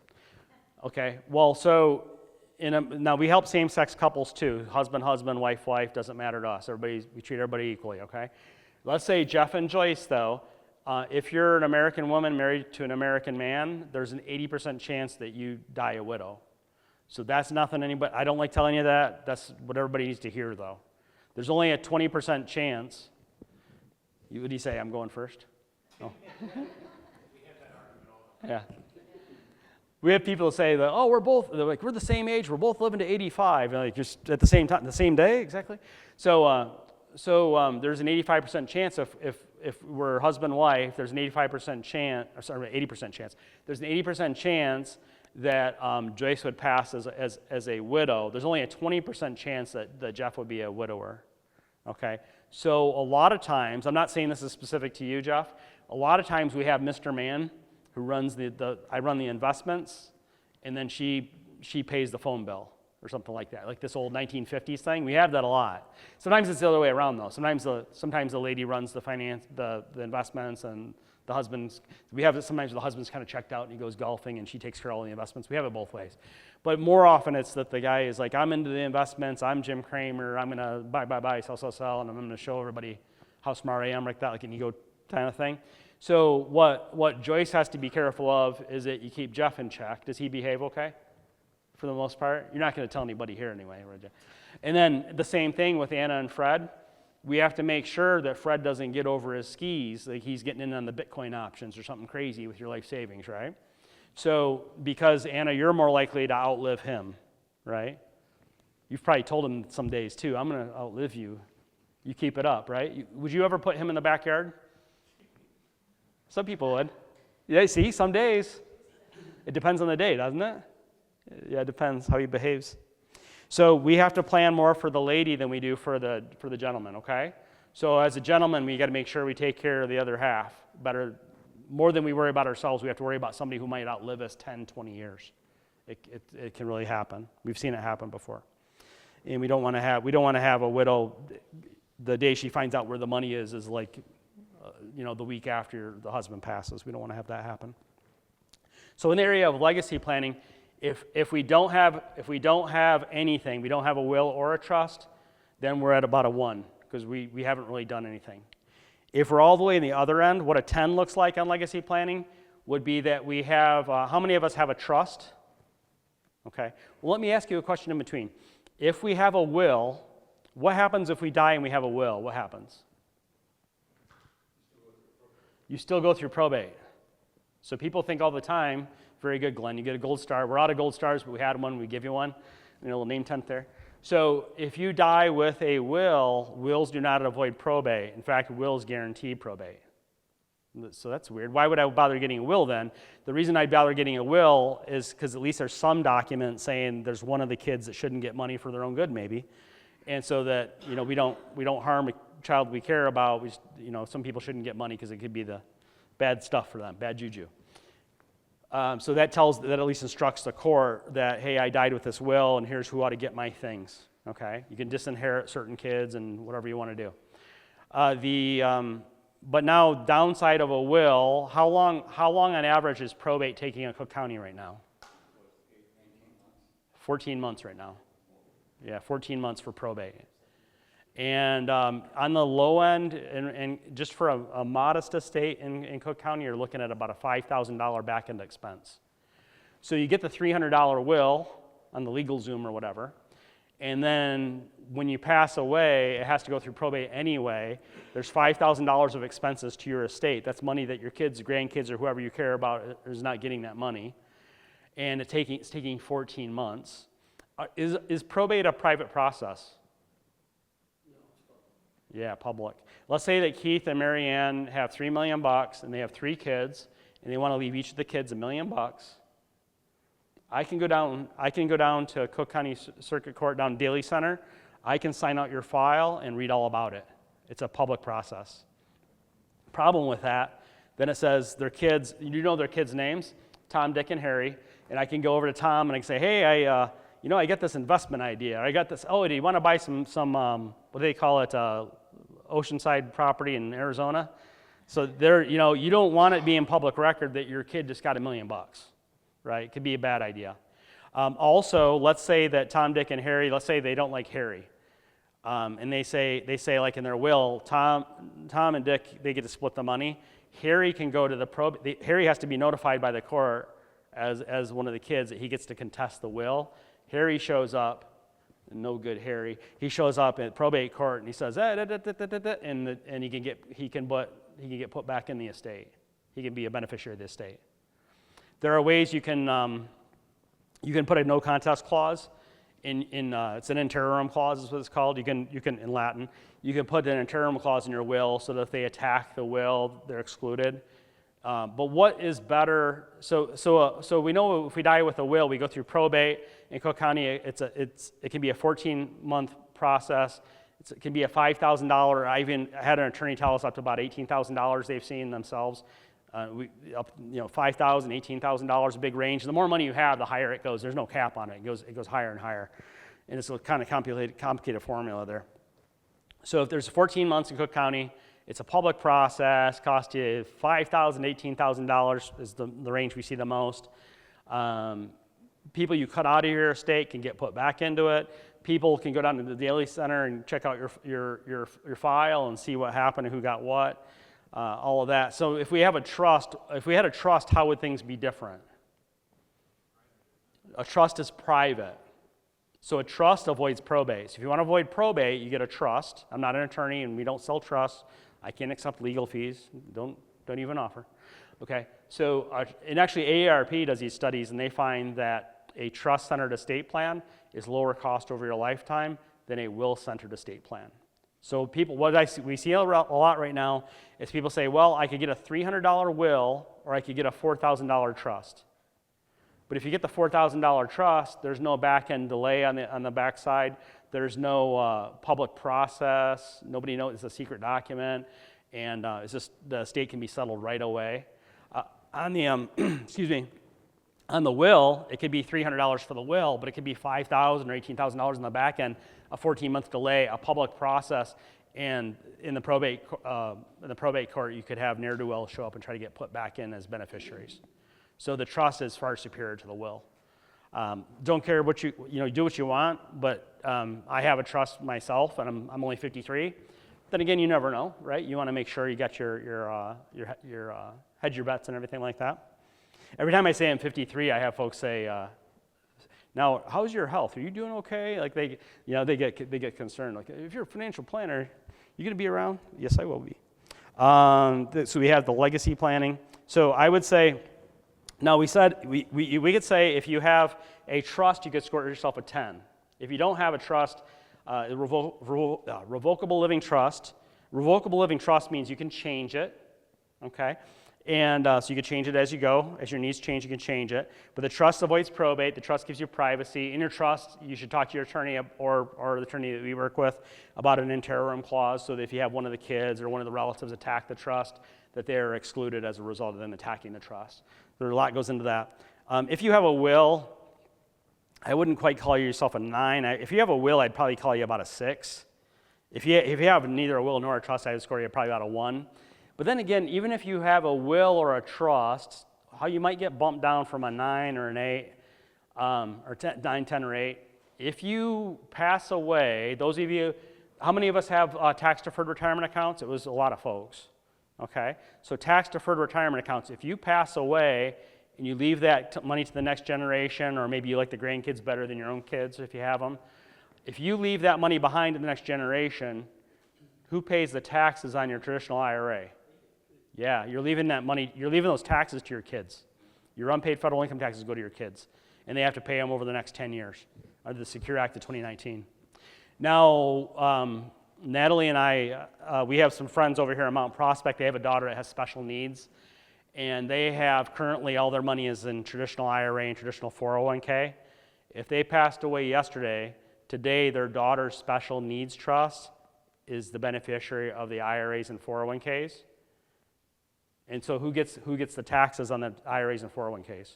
S1: Okay. Well, so now we help same-sex couples too. Husband, wife, doesn't matter to us. We treat everybody equally. Okay. Let's say Jeff and Joyce though. If you're an American woman married to an American man, there's an 80% chance that you die a widow. So that's nothing I don't like telling you that. That's what everybody needs to hear, though. There's only a 20% chance. What do you say? I'm going first? Oh. Yeah. We have people say that, they're like, we're the same age, we're both living to 85, and like just at the same time, the same day, exactly. So there's an 85% chance if we're husband-wife, there's an 80% chance. There's an 80% chance that Joyce would pass as a widow. There's only a 20% chance that Jeff would be a widower, okay? So a lot of times, I'm not saying this is specific to you, Jeff, a lot of times we have Mr. Man who runs I run the investments, and then she pays the phone bill. or something like that, like this old 1950s thing. We have that a lot. Sometimes it's the other way around though. Sometimes the lady runs the investments, and the husband's, we have it sometimes the husband's kind of checked out and he goes golfing and she takes care of all the investments. We have it both ways. But more often it's that the guy is like, I'm into the investments, I'm Jim Cramer, I'm gonna buy, sell, and I'm gonna show everybody how smart I am, like that, like an ego kind of thing. So what Joyce has to be careful of is that you keep Jeff in check. Does he behave okay? For the most part? You're not gonna tell anybody here anyway, right? And then the same thing with Anna and Fred. We have to make sure that Fred doesn't get over his skis, like he's getting in on the Bitcoin options or something crazy with your life savings, right? So, because Anna, you're more likely to outlive him, right? You've probably told him some days too, I'm gonna outlive you. You keep it up, right? Would you ever put him in the backyard? Some people would. Yeah, see, some days. It depends on the day, doesn't it? Yeah, it depends how he behaves. So we have to plan more for the lady than we do for the gentleman, okay? So as a gentleman, we got to make sure we take care of the other half better. More than we worry about ourselves, we have to worry about somebody who might outlive us 10, 20 years. It can really happen. We've seen it happen before. And we don't want to have a widow, the day she finds out where the money is like, the week after the husband passes. We don't want to have that happen. So in the area of legacy planning, if we don't have anything, we don't have a will or a trust, then we're at about a 1 because we haven't really done anything. If we're all the way in the other end, what a 10 looks like on legacy planning would be that we have, how many of us have a trust? Okay, well let me ask you a question in between. If we have a will, what happens if we die and we have a will? What happens? You still go through probate. So people think all the time, very good, Glenn, you get a gold star. We're out of gold stars, but we had one, we give you one. A little name tent there. So if you die with a will, wills do not avoid probate. In fact, wills guarantee probate. So that's weird. Why would I bother getting a will then? The reason I'd bother getting a will is because at least there's some document saying there's one of the kids that shouldn't get money for their own good, maybe. And so that we don't harm a child we care about. Some people shouldn't get money because it could be the bad stuff for them, bad juju. So that at least instructs the court that, hey, I died with this will, and here's who ought to get my things. Okay, you can disinherit certain kids and whatever you want to do. But now, downside of a will, how long on average is probate taking in Cook County right now? 14 months right now. Yeah, 14 months for probate. And on the low end, and just for a modest estate in Cook County, you're looking at about a $5,000 back-end expense. So you get the $300 will on the LegalZoom or whatever, and then when you pass away, it has to go through probate anyway. There's $5,000 of expenses to your estate. That's money that your kids, grandkids, or whoever you care about is not getting that money. And it's taking 14 months. Is probate a private process? Yeah, public. Let's say that Keith and Mary Ann have $3 million and they have 3 kids and they want to leave each of the kids $1 million. I can go down to Cook County Circuit Court down Daly Center. I can sign out your file and read all about it. It's a public process. Problem with that, then it says their kids, their kids' names, Tom, Dick, and Harry, and I can go over to Tom and I can say, hey, I get this investment idea. I got this, do you want to buy some what do they call it, oceanside property in Arizona? So there, you don't want it being public record that your kid just got $1 million, right? It could be a bad idea. Also, let's say that Tom, Dick, and Harry, let's say they don't like Harry. And they say like in their will, Tom and Dick, they get to split the money. Harry can go to the probate. Harry has to be notified by the court as one of the kids that he gets to contest the will. Harry shows up. No good Harry. He shows up at probate court and he says, and he can get put back in the estate. He can be a beneficiary of the estate. There are ways you can put a no contest clause in it's an interim clause is what it's called. You can in Latin. You can put an interim clause in your will so that if they attack the will, they're excluded. But what is better? So we know if we die with a will, we go through probate. In Cook County, it can be a 14-month process. It can be a $5,000. I even had an attorney tell us up to about $18,000 they've seen themselves $5,000, $18,000, a big range. The more money you have, the higher it goes. There's no cap on it. It goes higher and higher. And it's a kind of complicated formula there. So if there's 14 months in Cook County, it's a public process, costs you $5,000, $18,000 is the range we see the most. People you cut out of your estate can get put back into it. People can go down to the Daily Center and check out your file and see what happened and who got what. All of that. So if we had a trust, how would things be different? A trust is private. So a trust avoids probate. So if you want to avoid probate, you get a trust. I'm not an attorney and we don't sell trusts. I can't accept legal fees. Don't even offer. Okay. So and actually AARP does these studies and they find that a trust-centered estate plan is lower cost over your lifetime than a will-centered estate plan. So people, we see a lot right now is people say, well, I could get a $300 will or I could get a $4,000 trust. But if you get the $4,000 trust, there's no back-end delay on the backside. There's no public process. Nobody knows it's a secret document, and it's just the estate can be settled right away. On the on the will, it could be $300 for the will, but it could be $5,000 or $18,000 in the back end, a 14-month delay, a public process, and in the probate court, you could have ne'er-do-well show up and try to get put back in as beneficiaries. So the trust is far superior to the will. Don't care what you do what you want, but I have a trust myself, and I'm only 53. Then again, you never know, right? You want to make sure you got your hedge your bets and everything like that. Every time I say I'm 53, I have folks say, "Now, how's your health? Are you doing okay?" Like they get concerned. Like, if you're a financial planner, you going to be around? Yes, I will be. So we have the legacy planning. So I would say, now we said we could say if you have a trust, you could score yourself a 10. If you don't have a trust, revocable living trust. Revocable living trust means you can change it. Okay. And so you can change it as you go. As your needs change, you can change it. But the trust avoids probate. The trust gives you privacy. In your trust, you should talk to your attorney or the attorney that we work with about an interim clause so that if you have one of the kids or one of the relatives attack the trust, that they are excluded as a result of them attacking the trust. There's a lot goes into that. If you have a will, I wouldn't quite call yourself a 9. If you have a will, I'd probably call you about a 6. If you have neither a will nor a trust, I'd score you probably about a 1. But then again, even if you have a will or a trust, how you might get bumped down from a 9 or an 8, or 9, 10, or 8, if you pass away, those of you, how many of us have tax-deferred retirement accounts? It was a lot of folks, okay? So tax-deferred retirement accounts, if you pass away and you leave that money to the next generation, or maybe you like the grandkids better than your own kids if you have them, if you leave that money behind to the next generation, who pays the taxes on your traditional IRA? Yeah, you're leaving that money, you're leaving those taxes to your kids. Your unpaid federal income taxes go to your kids, and they have to pay them over the next 10 years under the Secure Act of 2019. Now, Natalie and I, we have some friends over here in Mount Prospect. They have a daughter that has special needs, and they have currently all their money is in traditional IRA and traditional 401k. If they passed away yesterday, today their daughter's special needs trust is the beneficiary of the IRAs and 401ks. And so who gets the taxes on the IRAs and 401ks?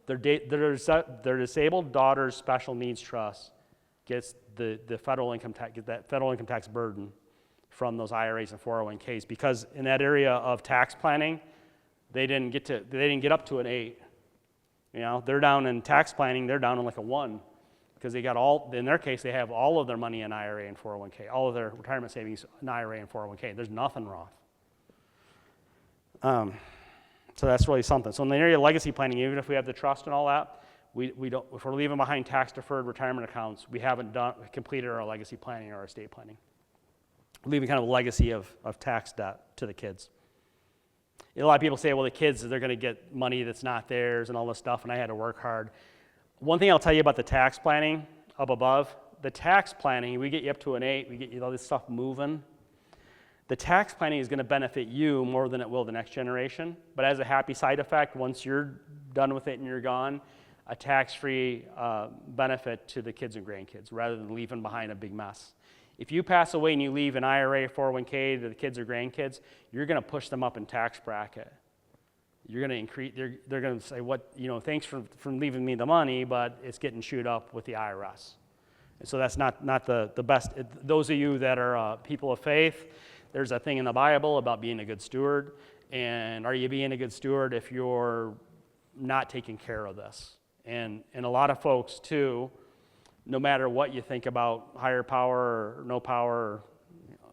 S1: Their disabled daughter's special needs trust gets the federal income tax, that federal income tax burden from those IRAs and 401ks, because in that area of tax planning, they didn't get up to an 8. You know, they're down in tax planning, they're down in like a 1, because they got in their case, they have all of their money in IRA and 401k, all of their retirement savings in IRA and 401k. There's nothing Roth. So that's really something. So in the area of legacy planning, even if we have the trust and all that, we don't. If we're leaving behind tax-deferred retirement accounts, we haven't completed our legacy planning or our estate planning. We're leaving kind of a legacy of tax debt to the kids. A lot of people say, well, the kids, they're going to get money that's not theirs and all this stuff, and I had to work hard. One thing I'll tell you about the tax planning up above, the tax planning, we get you up to an 8, we get you all this stuff moving. The tax planning is going to benefit you more than it will the next generation, but as a happy side effect, once you're done with it and you're gone, a tax-free benefit to the kids and grandkids rather than leaving behind a big mess. If you pass away and you leave an IRA, 401k to the kids or grandkids, you're going to push them up in tax bracket. You're going to increase, they're going to say, thanks for leaving me the money, but it's getting chewed up with the IRS. And so that's not the best. Those of you that are people of faith, there's a thing in the Bible about being a good steward. And are you being a good steward if you're not taking care of this? And a lot of folks, too, no matter what you think about higher power or no power, or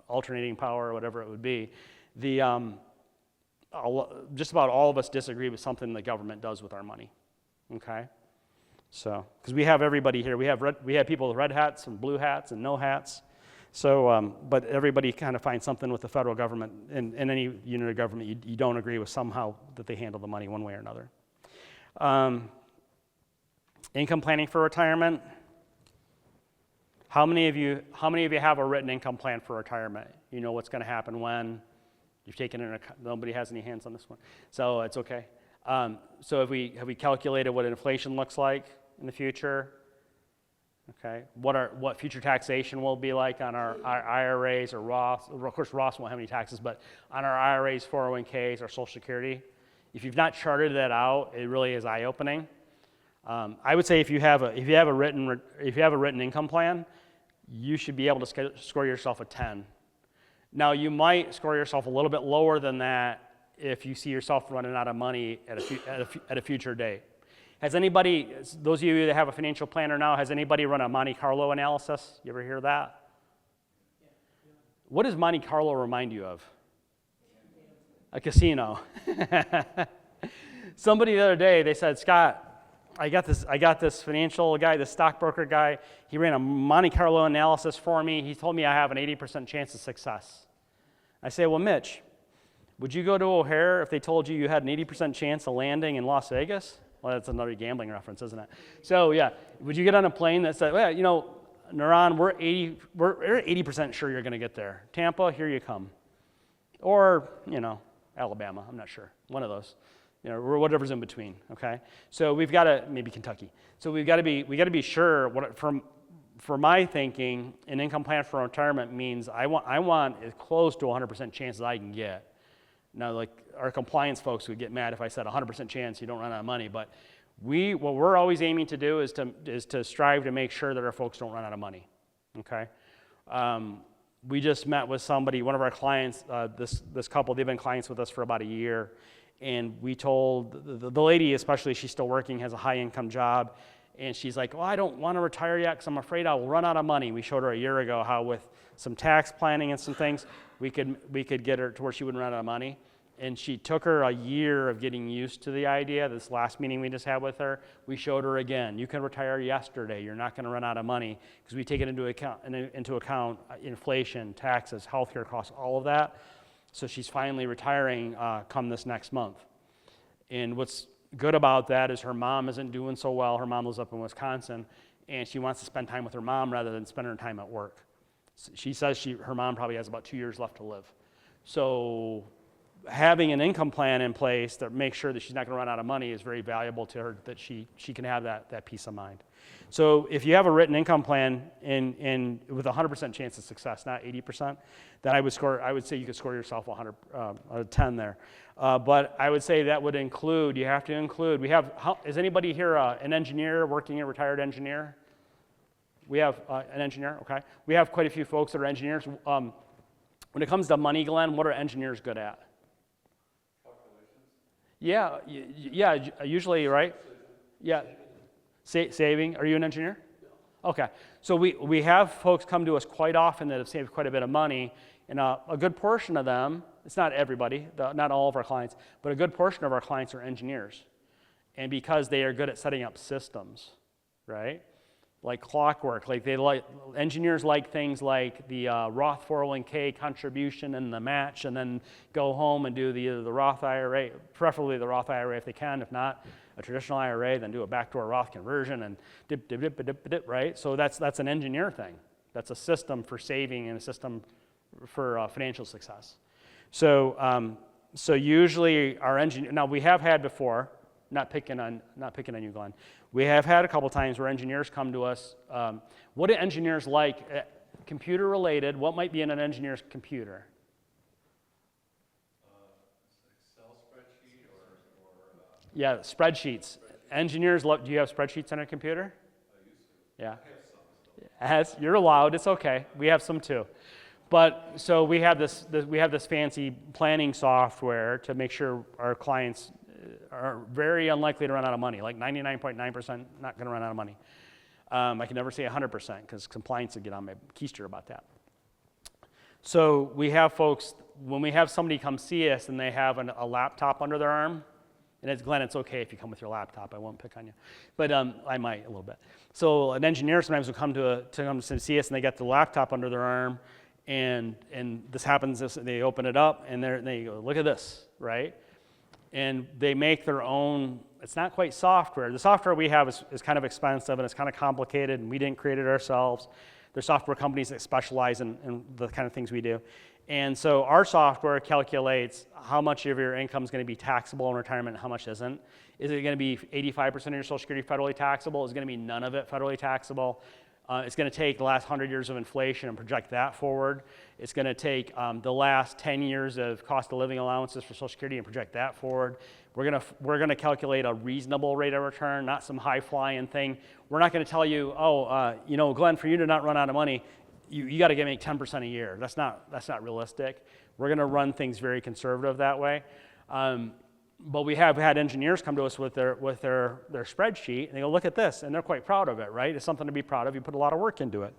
S1: alternating power, or whatever it would be, just about all of us disagree with something the government does with our money, okay? So, because we have everybody here. We have people with red hats and blue hats and no hats. So, but everybody kind of finds something with the federal government and any unit of government you don't agree with somehow that they handle the money one way or another. Income planning for retirement. How many of you have a written income plan for retirement? You know what's going to happen when you've taken it. Nobody has any hands on this one, so it's okay. So have we calculated what inflation looks like in the future? Okay, what future taxation will be like on our IRAs or Roth? Of course, Roth won't have any taxes, but on our IRAs, 401ks, our Social Security. If you've not charted that out, it really is eye-opening. I would say if you have a written income plan, you should be able to score yourself a 10. Now you might score yourself a little bit lower than that if you see yourself running out of money at a future date. Has anybody, those of you that have a financial planner now, has anybody run a Monte Carlo analysis? You ever hear that? What does Monte Carlo remind you of? A casino. Somebody the other day, they said, Scott, I got this financial guy, this stockbroker guy. He ran a Monte Carlo analysis for me. He told me I have an 80% chance of success. I say, well, Mitch, would you go to O'Hare if they told you had an 80% chance of landing in Las Vegas? Well, that's another gambling reference, isn't it? So, yeah, would you get on a plane that said, well, Naran, we're 80% sure you're going to get there. Tampa, here you come. Or, Alabama, I'm not sure. One of those. Or whatever's in between, okay? So we've got to, maybe Kentucky. So we got to be sure, for my thinking, an income plan for retirement means I want as close to 100% chance as I can get. Now, like our compliance folks would get mad if I said 100% chance you don't run out of money, but what we're always aiming to do is to strive to make sure that our folks don't run out of money, okay? We just met with somebody, one of our clients, this couple, they've been clients with us for about a year, and we told the lady, especially, she's still working, has a high income job, and she's like, well, I don't want to retire yet because I'm afraid I'll run out of money. We showed her a year ago how with some tax planning and some things, we could get her to where she wouldn't run out of money. And she took her a year of getting used to the idea. This last meeting we just had with her, we showed her again, you can retire yesterday. You're not going to run out of money because we take it into account inflation, taxes, healthcare costs, all of that. So she's finally retiring come this next month. And what's good about that is her mom isn't doing so well. Her mom lives up in Wisconsin, and she wants to spend time with her mom rather than spend her time at work. She says her mom probably has about 2 years left to live. So having an income plan in place that makes sure that she's not going to run out of money is very valuable to her, that she can have that peace of mind. So if you have a written income plan with 100% chance of success, not 80%, then I would say you could score yourself 100 out of 10 there. But I would say that would include, is anybody here an engineer, working a retired engineer? We have an engineer, okay. We have quite a few folks that are engineers. When it comes to money, Glenn, what are engineers good at? Yeah, usually, right? Yeah. Saving. Are you an engineer? Okay. So we have folks come to us quite often that have saved quite a bit of money, and a good portion of them, it's not everybody, not all of our clients, but a good portion of our clients are engineers. And because they are good at setting up systems, right? Like clockwork, engineers like things like the Roth 401k contribution and the match, and then go home and do either the Roth IRA, preferably the Roth IRA if they can. If not, a traditional IRA, then do a backdoor Roth conversion and dip, right? So that's an engineer thing. That's a system for saving and a system for financial success. So usually our engineer. Now we have had before. Not picking on you, Glenn. We have had a couple times where engineers come to us. What do engineers like? computer related, what might be in an engineer's computer?
S2: Excel spreadsheet
S1: Yeah, spreadsheets. Engineers love, do you have spreadsheets on your computer?
S2: I used to.
S1: Yeah.
S2: I have some still.
S1: You're allowed, it's okay. We have some too. But so we have this fancy planning software to make sure our clients are very unlikely to run out of money, like 99.9% not going to run out of money. I can never say 100% because compliance would get on my keister about that. So we have folks, when we have somebody come see us and they have a laptop under their arm, and it's, Glenn, it's okay if you come with your laptop, I won't pick on you, but I might a little bit. So an engineer sometimes will come to come to see us and they got the laptop under their arm, and this happens, they open it up and they go, look at this, right? And they make their own, it's not quite software. The software we have is kind of expensive and it's kind of complicated and we didn't create it ourselves. There's software companies that specialize in the kind of things we do. And so our software calculates how much of your income is going to be taxable in retirement and how much isn't. Is it going to be 85% of your Social Security federally taxable? Is it going to be none of it federally taxable? It's going to take the last 100 years of inflation and project that forward. It's going to take the last 10 years of cost of living allowances for Social Security and project that forward. We're going to calculate a reasonable rate of return, not some high-flying thing. We're not going to tell you, Glenn, for you to not run out of money, you got to make 10% a year. That's not realistic. We're going to run things very conservative that way. But we have had engineers come to us with their spreadsheet, and they go, look at this, and they're quite proud of it, right? It's something to be proud of. You put a lot of work into it.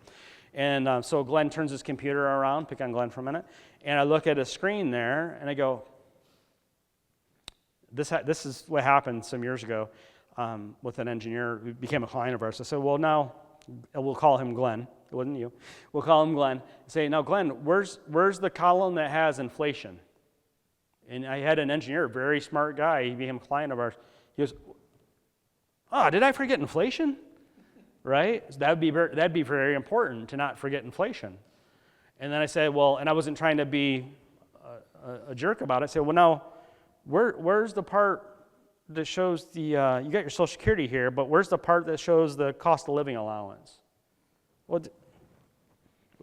S1: And so Glenn turns his computer around, pick on Glenn for a minute, and I look at his screen there, and I go, this is what happened some years ago with an engineer who became a client of ours. I said, well, now, we'll call him Glenn. It wasn't you. We'll call him Glenn. Say, now, Glenn, where's the column that has inflation? And I had an engineer, a very smart guy. He became a client of ours. He goes, did I forget inflation? Right? So that'd be very important to not forget inflation. And then I said, well, and I wasn't trying to be a jerk about it. I said, well, now, where's the part that shows you got your Social Security here, but where's the part that shows the cost of living allowance? Well,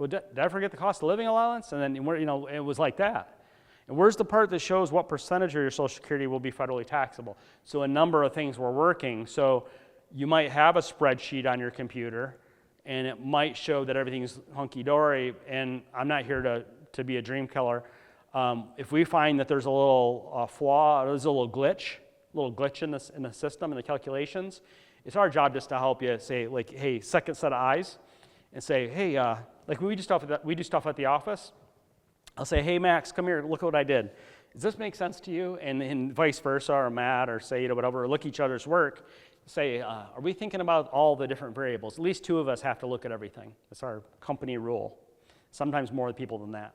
S1: did I forget the cost of living allowance? And then, it was like that. And where's the part that shows what percentage of your Social Security will be federally taxable? So a number of things were working. So you might have a spreadsheet on your computer, and it might show that everything's hunky-dory, and I'm not here to be a dream killer. If we find that there's a little flaw, there's a little glitch in the system, in the calculations, it's our job just to help you say, like, hey, second set of eyes, and say, hey, like we do stuff at the office. I'll say, hey, Max, come here, look what I did. Does this make sense to you? And vice versa, or Matt, or say, whatever, or look at each other's work. Say, are we thinking about all the different variables? At least two of us have to look at everything. That's our company rule. Sometimes more people than that.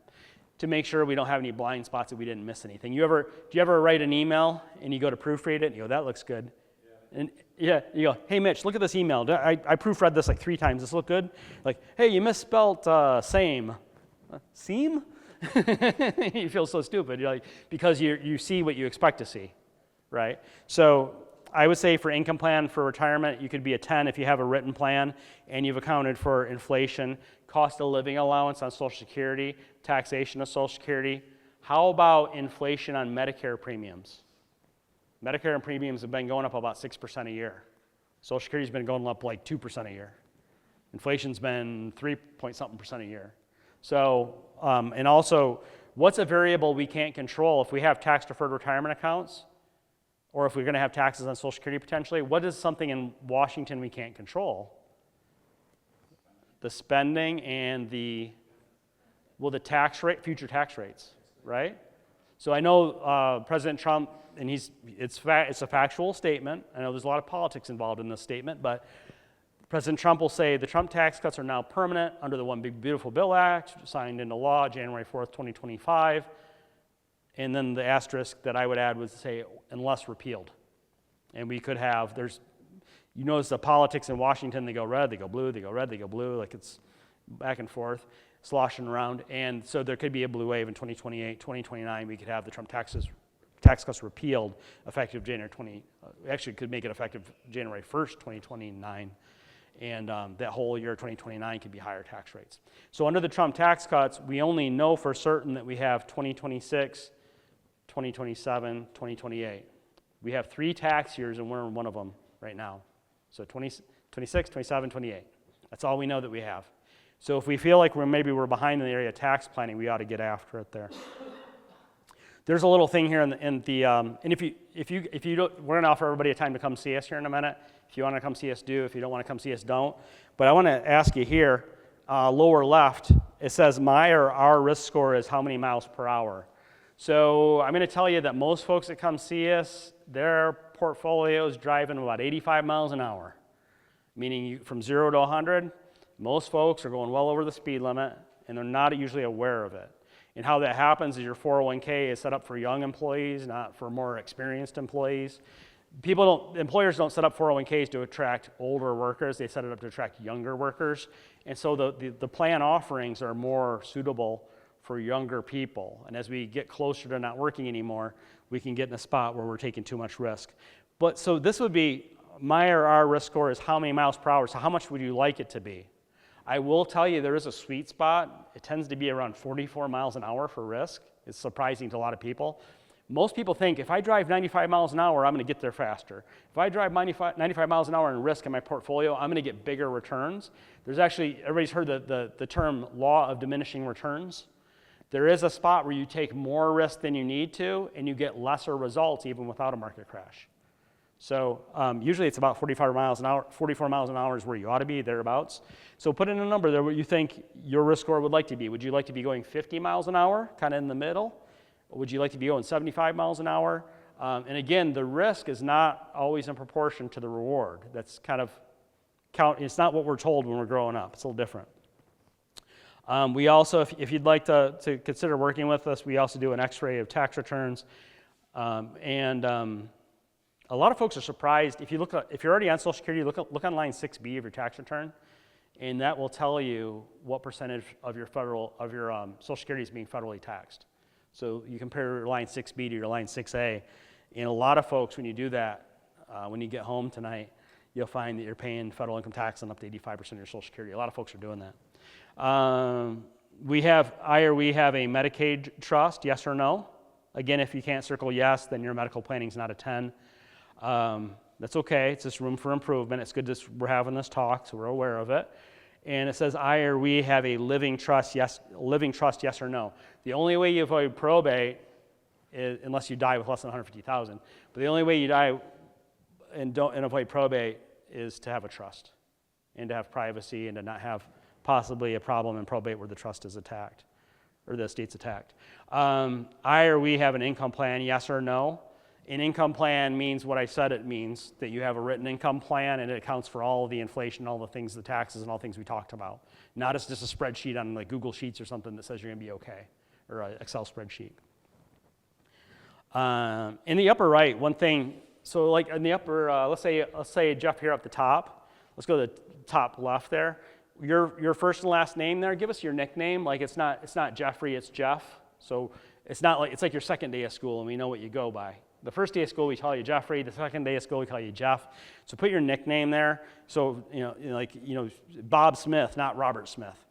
S1: To make sure we don't have any blind spots, that we didn't miss anything. Do you ever write an email, and you go to proofread it, and you go, that looks good? Yeah. And you go, hey, Mitch, look at this email. I proofread this like 3 times. Does this look good? Like, hey, you misspelt same. Seam? You feel so stupid, because you see what you expect to see, right? So I would say for income plan for retirement, you could be a 10 if you have a written plan and you've accounted for inflation, cost of living allowance on Social Security, taxation of Social Security. How about inflation on Medicare premiums? Medicare premiums have been going up about 6% a year. Social Security's been going up like 2% a year. Inflation's been 3-point-something% a year. So, and also, what's a variable we can't control? If we have tax-deferred retirement accounts, or if we're going to have taxes on Social Security potentially, what is something in Washington we can't control? The spending and the tax rate, future tax rates, right? So I know President Trump, and it's a factual statement. I know there's a lot of politics involved in this statement, but President Trump will say the Trump tax cuts are now permanent under the One Big Beautiful Bill Act, signed into law January 4th, 2025. And then the asterisk that I would add would say, unless repealed. And we could have, you notice the politics in Washington, they go red, they go blue, they go red, they go blue, like it's back and forth, sloshing around. And so there could be a blue wave in 2028, 2029, we could have the Trump tax cuts repealed effective January 20, actually could make it effective January 1st, 2029. And that whole year 2029 could be higher tax rates. So under the Trump tax cuts, we only know for certain that we have 2026, 2027, 2028. We have 3 tax years, and we're in one of them right now. So 26, 27, 28. That's all we know that we have. So if we feel like maybe we're behind in the area of tax planning, we ought to get after it there. There's a little thing here and if you don't, we're going to offer everybody a time to come see us here in a minute. If you want to come see us, do. If you don't want to come see us, don't. But I want to ask you here, lower left, it says my or our risk score is how many miles per hour. So I'm going to tell you that most folks that come see us, their portfolio is driving about 85 miles an hour, meaning from 0 to 100. Most folks are going well over the speed limit, and they're not usually aware of it. And how that happens is your 401k is set up for young employees, not for more experienced employees. Employers don't set up 401ks to attract older workers. They set it up to attract younger workers. And so the plan offerings are more suitable for younger people. And as we get closer to not working anymore, we can get in a spot where we're taking too much risk. But so this would be my or our risk score is how many miles per hour. So how much would you like it to be? I will tell you there is a sweet spot. It tends to be around 44 miles an hour for risk. It's surprising to a lot of people. Most people think if I drive 95 miles an hour, I'm going to get there faster. If I drive 95 miles an hour in risk in my portfolio, I'm going to get bigger returns. There's actually, everybody's heard the term law of diminishing returns. There is a spot where you take more risk than you need to, and you get lesser results even without a market crash. So usually it's about 44 miles an hour. 44 miles an hour is where you ought to be, thereabouts. So put in a number there what you think your risk score would like to be. Would you like to be going 50 miles an hour, kind of in the middle? Or would you like to be going 75 miles an hour? And again, the risk is not always in proportion to the reward. That's kind of it's not what we're told when we're growing up. It's a little different. We also, if you'd like to consider working with us, we also do an X-ray of tax returns. A lot of folks are surprised. If you're already on Social Security, look on line 6B of your tax return, and that will tell you what percentage of your Social Security is being federally taxed. So you compare your line 6B to your line 6A, and a lot of folks, when you do that, when you get home tonight, you'll find that you're paying federal income tax on up to 85% of your Social Security. A lot of folks are doing that. We have a Medicaid trust, yes or no? Again, if you can't circle yes, then your medical planning is not a 10. That's okay. It's just room for improvement. It's good that we're having this talk, so we're aware of it. And it says I or we have a living trust, yes or no. The only way you avoid probate is, unless you die with less than $150,000, but the only way you die and avoid probate is to have a trust and to have privacy and to not have possibly a problem in probate where the trust is attacked or the estate's attacked. I or we have an income plan, yes or no. An income plan means what I said it means, that you have a written income plan and it accounts for all of the inflation, all the things, the taxes and all the things we talked about. Not as just a spreadsheet on like Google Sheets or something that says you're gonna be okay, or an Excel spreadsheet. In the upper right, one thing, so like in the upper, let's say Jeff here up the top. Let's go to the top left there. Your first and last name there, give us your nickname. Like it's not Jeffrey, it's Jeff. So it's like your second day of school and we know what you go by. The first day of school, we call you Jeffrey. The second day of school, we call you Jeff. So put your nickname there. So, Bob Smith, not Robert Smith.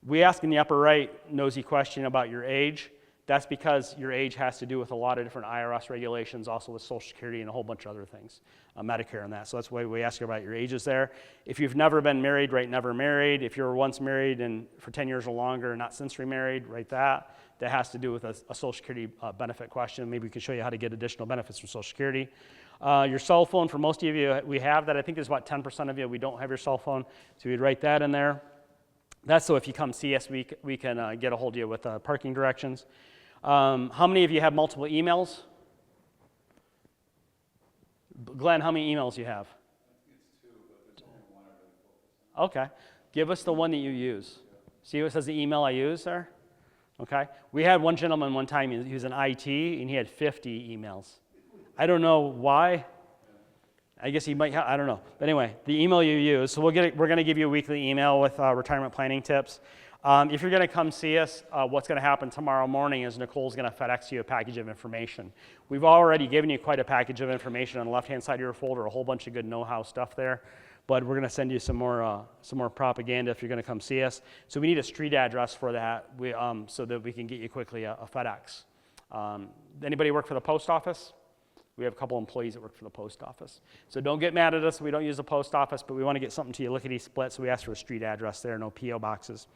S1: We ask in the upper right, nosy question about your age. That's because your age has to do with a lot of different IRS regulations, also with Social Security and a whole bunch of other things, Medicare and that. So that's why we ask you about your ages there. If you've never been married, write never married. If you were once married and for 10 years or longer, not since remarried, write that. That has to do with a Social Security benefit question. Maybe we can show you how to get additional benefits from Social Security. Your cell phone, for most of you, we have that. I think there's about 10% of you, we don't have your cell phone, so we'd write that in there. That's so if you come see us, we can get a hold of you with parking directions. How many of you have multiple emails? Glenn, how many emails do you have?
S2: It's 2, but there's only one I really focus on.
S1: Okay. Give us the one that you use. See what says the email I use there? Okay. We had one gentleman one time, he was in IT, and he had 50 emails. I don't know why. I guess he might have, I don't know. But anyway, the email you use. So we're going to give you a weekly email with retirement planning tips. If you're going to come see us, what's going to happen tomorrow morning is Nicole's going to FedEx you a package of information. We've already given you quite a package of information on the left-hand side of your folder, a whole bunch of good know-how stuff there. but we're going to send you some more propaganda if you're going to come see us. So we need a street address for that, so that we can get you quickly a FedEx. Anybody work for the post office? We have a couple employees that work for the post office. So don't get mad at us. We don't use the post office, but we want to get something to you lickety-split, so we ask for a street address there, no P.O. boxes.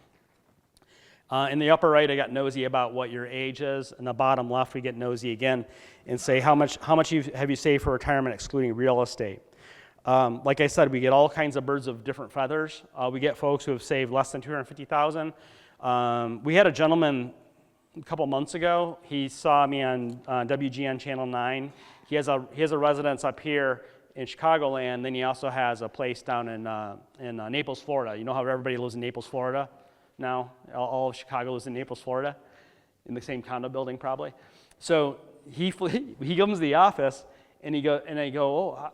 S1: In the upper right, I got nosy about what your age is. In the bottom left, we get nosy again and say how much have you saved for retirement excluding real estate. Like I said, we get all kinds of birds of different feathers. We get folks who have saved less than $250,000. We had a gentleman a couple months ago. He saw me on WGN Channel 9. He has a residence up here in Chicagoland. Then he also has a place down in Naples, Florida. You know how everybody lives in Naples, Florida now? All of Chicago lives in Naples, Florida, in the same condo building probably. So he comes to the office, and I go, oh,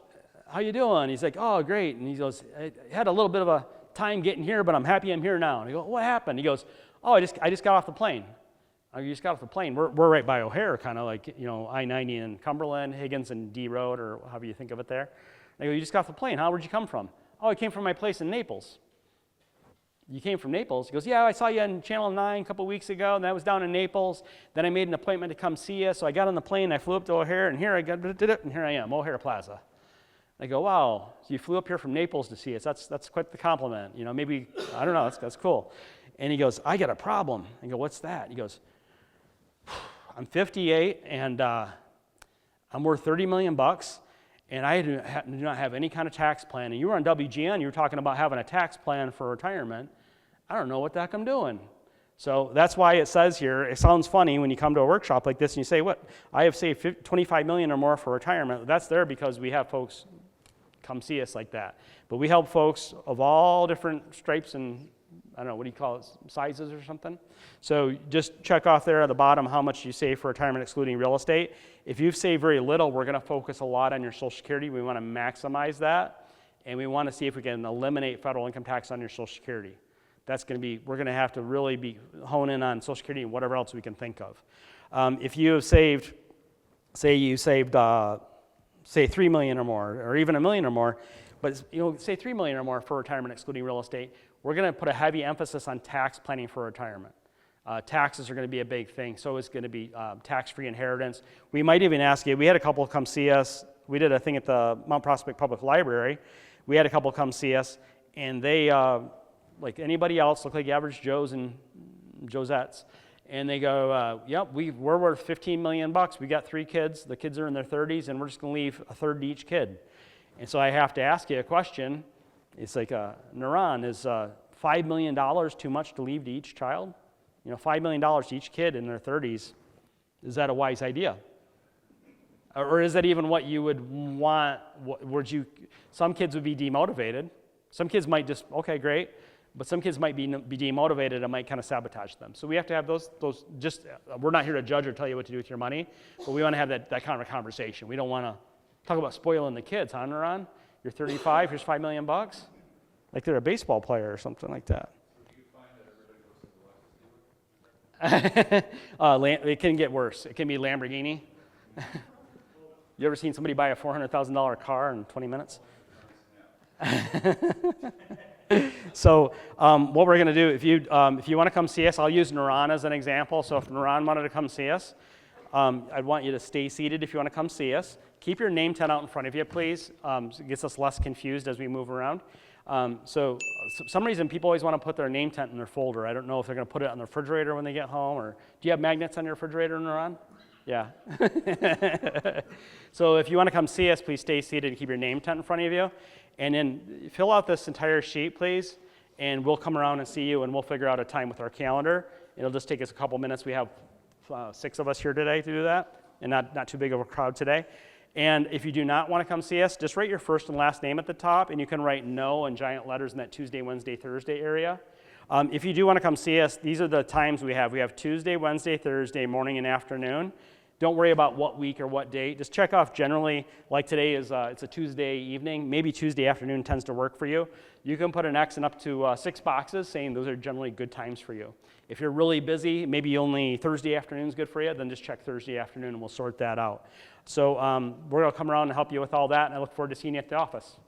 S1: how you doing? He's like, oh, great. And he goes, I had a little bit of a time getting here, but I'm happy I'm here now. And I go, what happened? He goes, oh, I just got off the plane. You just got off the plane. We're right by O'Hare, kind of like, I-90 and Cumberland, Higgins and D Road, or however you think of it there. I go, you just got off the plane. Where'd you come from? Oh, I came from my place in Naples. You came from Naples? He goes, yeah, I saw you on Channel 9 a couple weeks ago, and that was down in Naples. Then I made an appointment to come see you, so I got on the plane, I flew up to O'Hare, and here I am, O'Hare Plaza. I go, wow, so you flew up here from Naples to see us. That's quite the compliment. Maybe, I don't know, that's cool. And he goes, I got a problem. I go, what's that? He goes, I'm 58, and I'm worth $30 million, and I do not have any kind of tax plan. And you were on WGN, you were talking about having a tax plan for retirement. I don't know what the heck I'm doing. So that's why it says here, it sounds funny when you come to a workshop like this and you say, what, I have saved $25 million or more for retirement. That's there because we have folks come see us like that. But we help folks of all different stripes and, I don't know, what do you call it, sizes or something? So just check off there at the bottom how much you save for retirement excluding real estate. If you've saved very little, we're going to focus a lot on your Social Security. We want to maximize that, and we want to see if we can eliminate federal income tax on your Social Security. That's going to be, we're going to have to really be hone in on Social Security and whatever else we can think of. If you have saved, say $3 million or more, or even $1 million or more, but say $3 million or more for retirement excluding real estate, we're going to put a heavy emphasis on tax planning for retirement. Taxes are going to be a big thing. So it's going to be tax-free inheritance. We might even ask you, we had a couple come see us. We did a thing at the Mount Prospect Public Library. We had a couple come see us, and they, like anybody else, look like average Joes and Josettes. And they go, yep, we're worth $15 million. We got 3 kids. The kids are in their 30s, and we're just going to leave a third to each kid. And so I have to ask you a question. It's like, Naran, is $5 million too much to leave to each child? $5 million to each kid in their 30s, is that a wise idea? Or is that even what you would want? Some kids would be demotivated. Some kids might just, okay, great. But some kids might be demotivated and might kind of sabotage them. So we have to have those we're not here to judge or tell you what to do with your money, but we want to have that kind of a conversation. We don't want to talk about spoiling the kids, huh, Naran? You're 35, here's $5 million? Like they're a baseball player or something like that.
S2: So do you find that everybody goes to the Roth?
S1: It can get worse. It can be Lamborghini. You ever seen somebody buy a $400,000 car in 20 minutes? So what we're going to do, if you want to come see us, I'll use Naran as an example. So if Naran wanted to come see us, I'd want you to stay seated if you want to come see us. Keep your name tag out in front of you, please. It gets us less confused as we move around. So for some reason, people always want to put their name tag in their folder. I don't know if they're going to put it on the refrigerator when they get home, or do you have magnets on your refrigerator, Naran? Yeah. So if you want to come see us, please stay seated and keep your name tag in front of you. And then fill out this entire sheet, please, and we'll come around and see you, and we'll figure out a time with our calendar. It'll just take us a couple minutes. We have 6 of us here today to do that, and not too big of a crowd today. And if you do not want to come see us, just write your first and last name at the top, and you can write no in giant letters in that Tuesday, Wednesday, Thursday area. If you do want to come see us, these are the times we have. We have Tuesday, Wednesday, Thursday, morning and afternoon. Don't worry about what week or what date. Just check off generally, like today is it's a Tuesday evening. Maybe Tuesday afternoon tends to work for you. You can put an X in up to 6 boxes saying those are generally good times for you. If you're really busy, maybe only Thursday afternoon is good for you, then just check Thursday afternoon and we'll sort that out. So we're going to come around and help you with all that, and I look forward to seeing you at the office.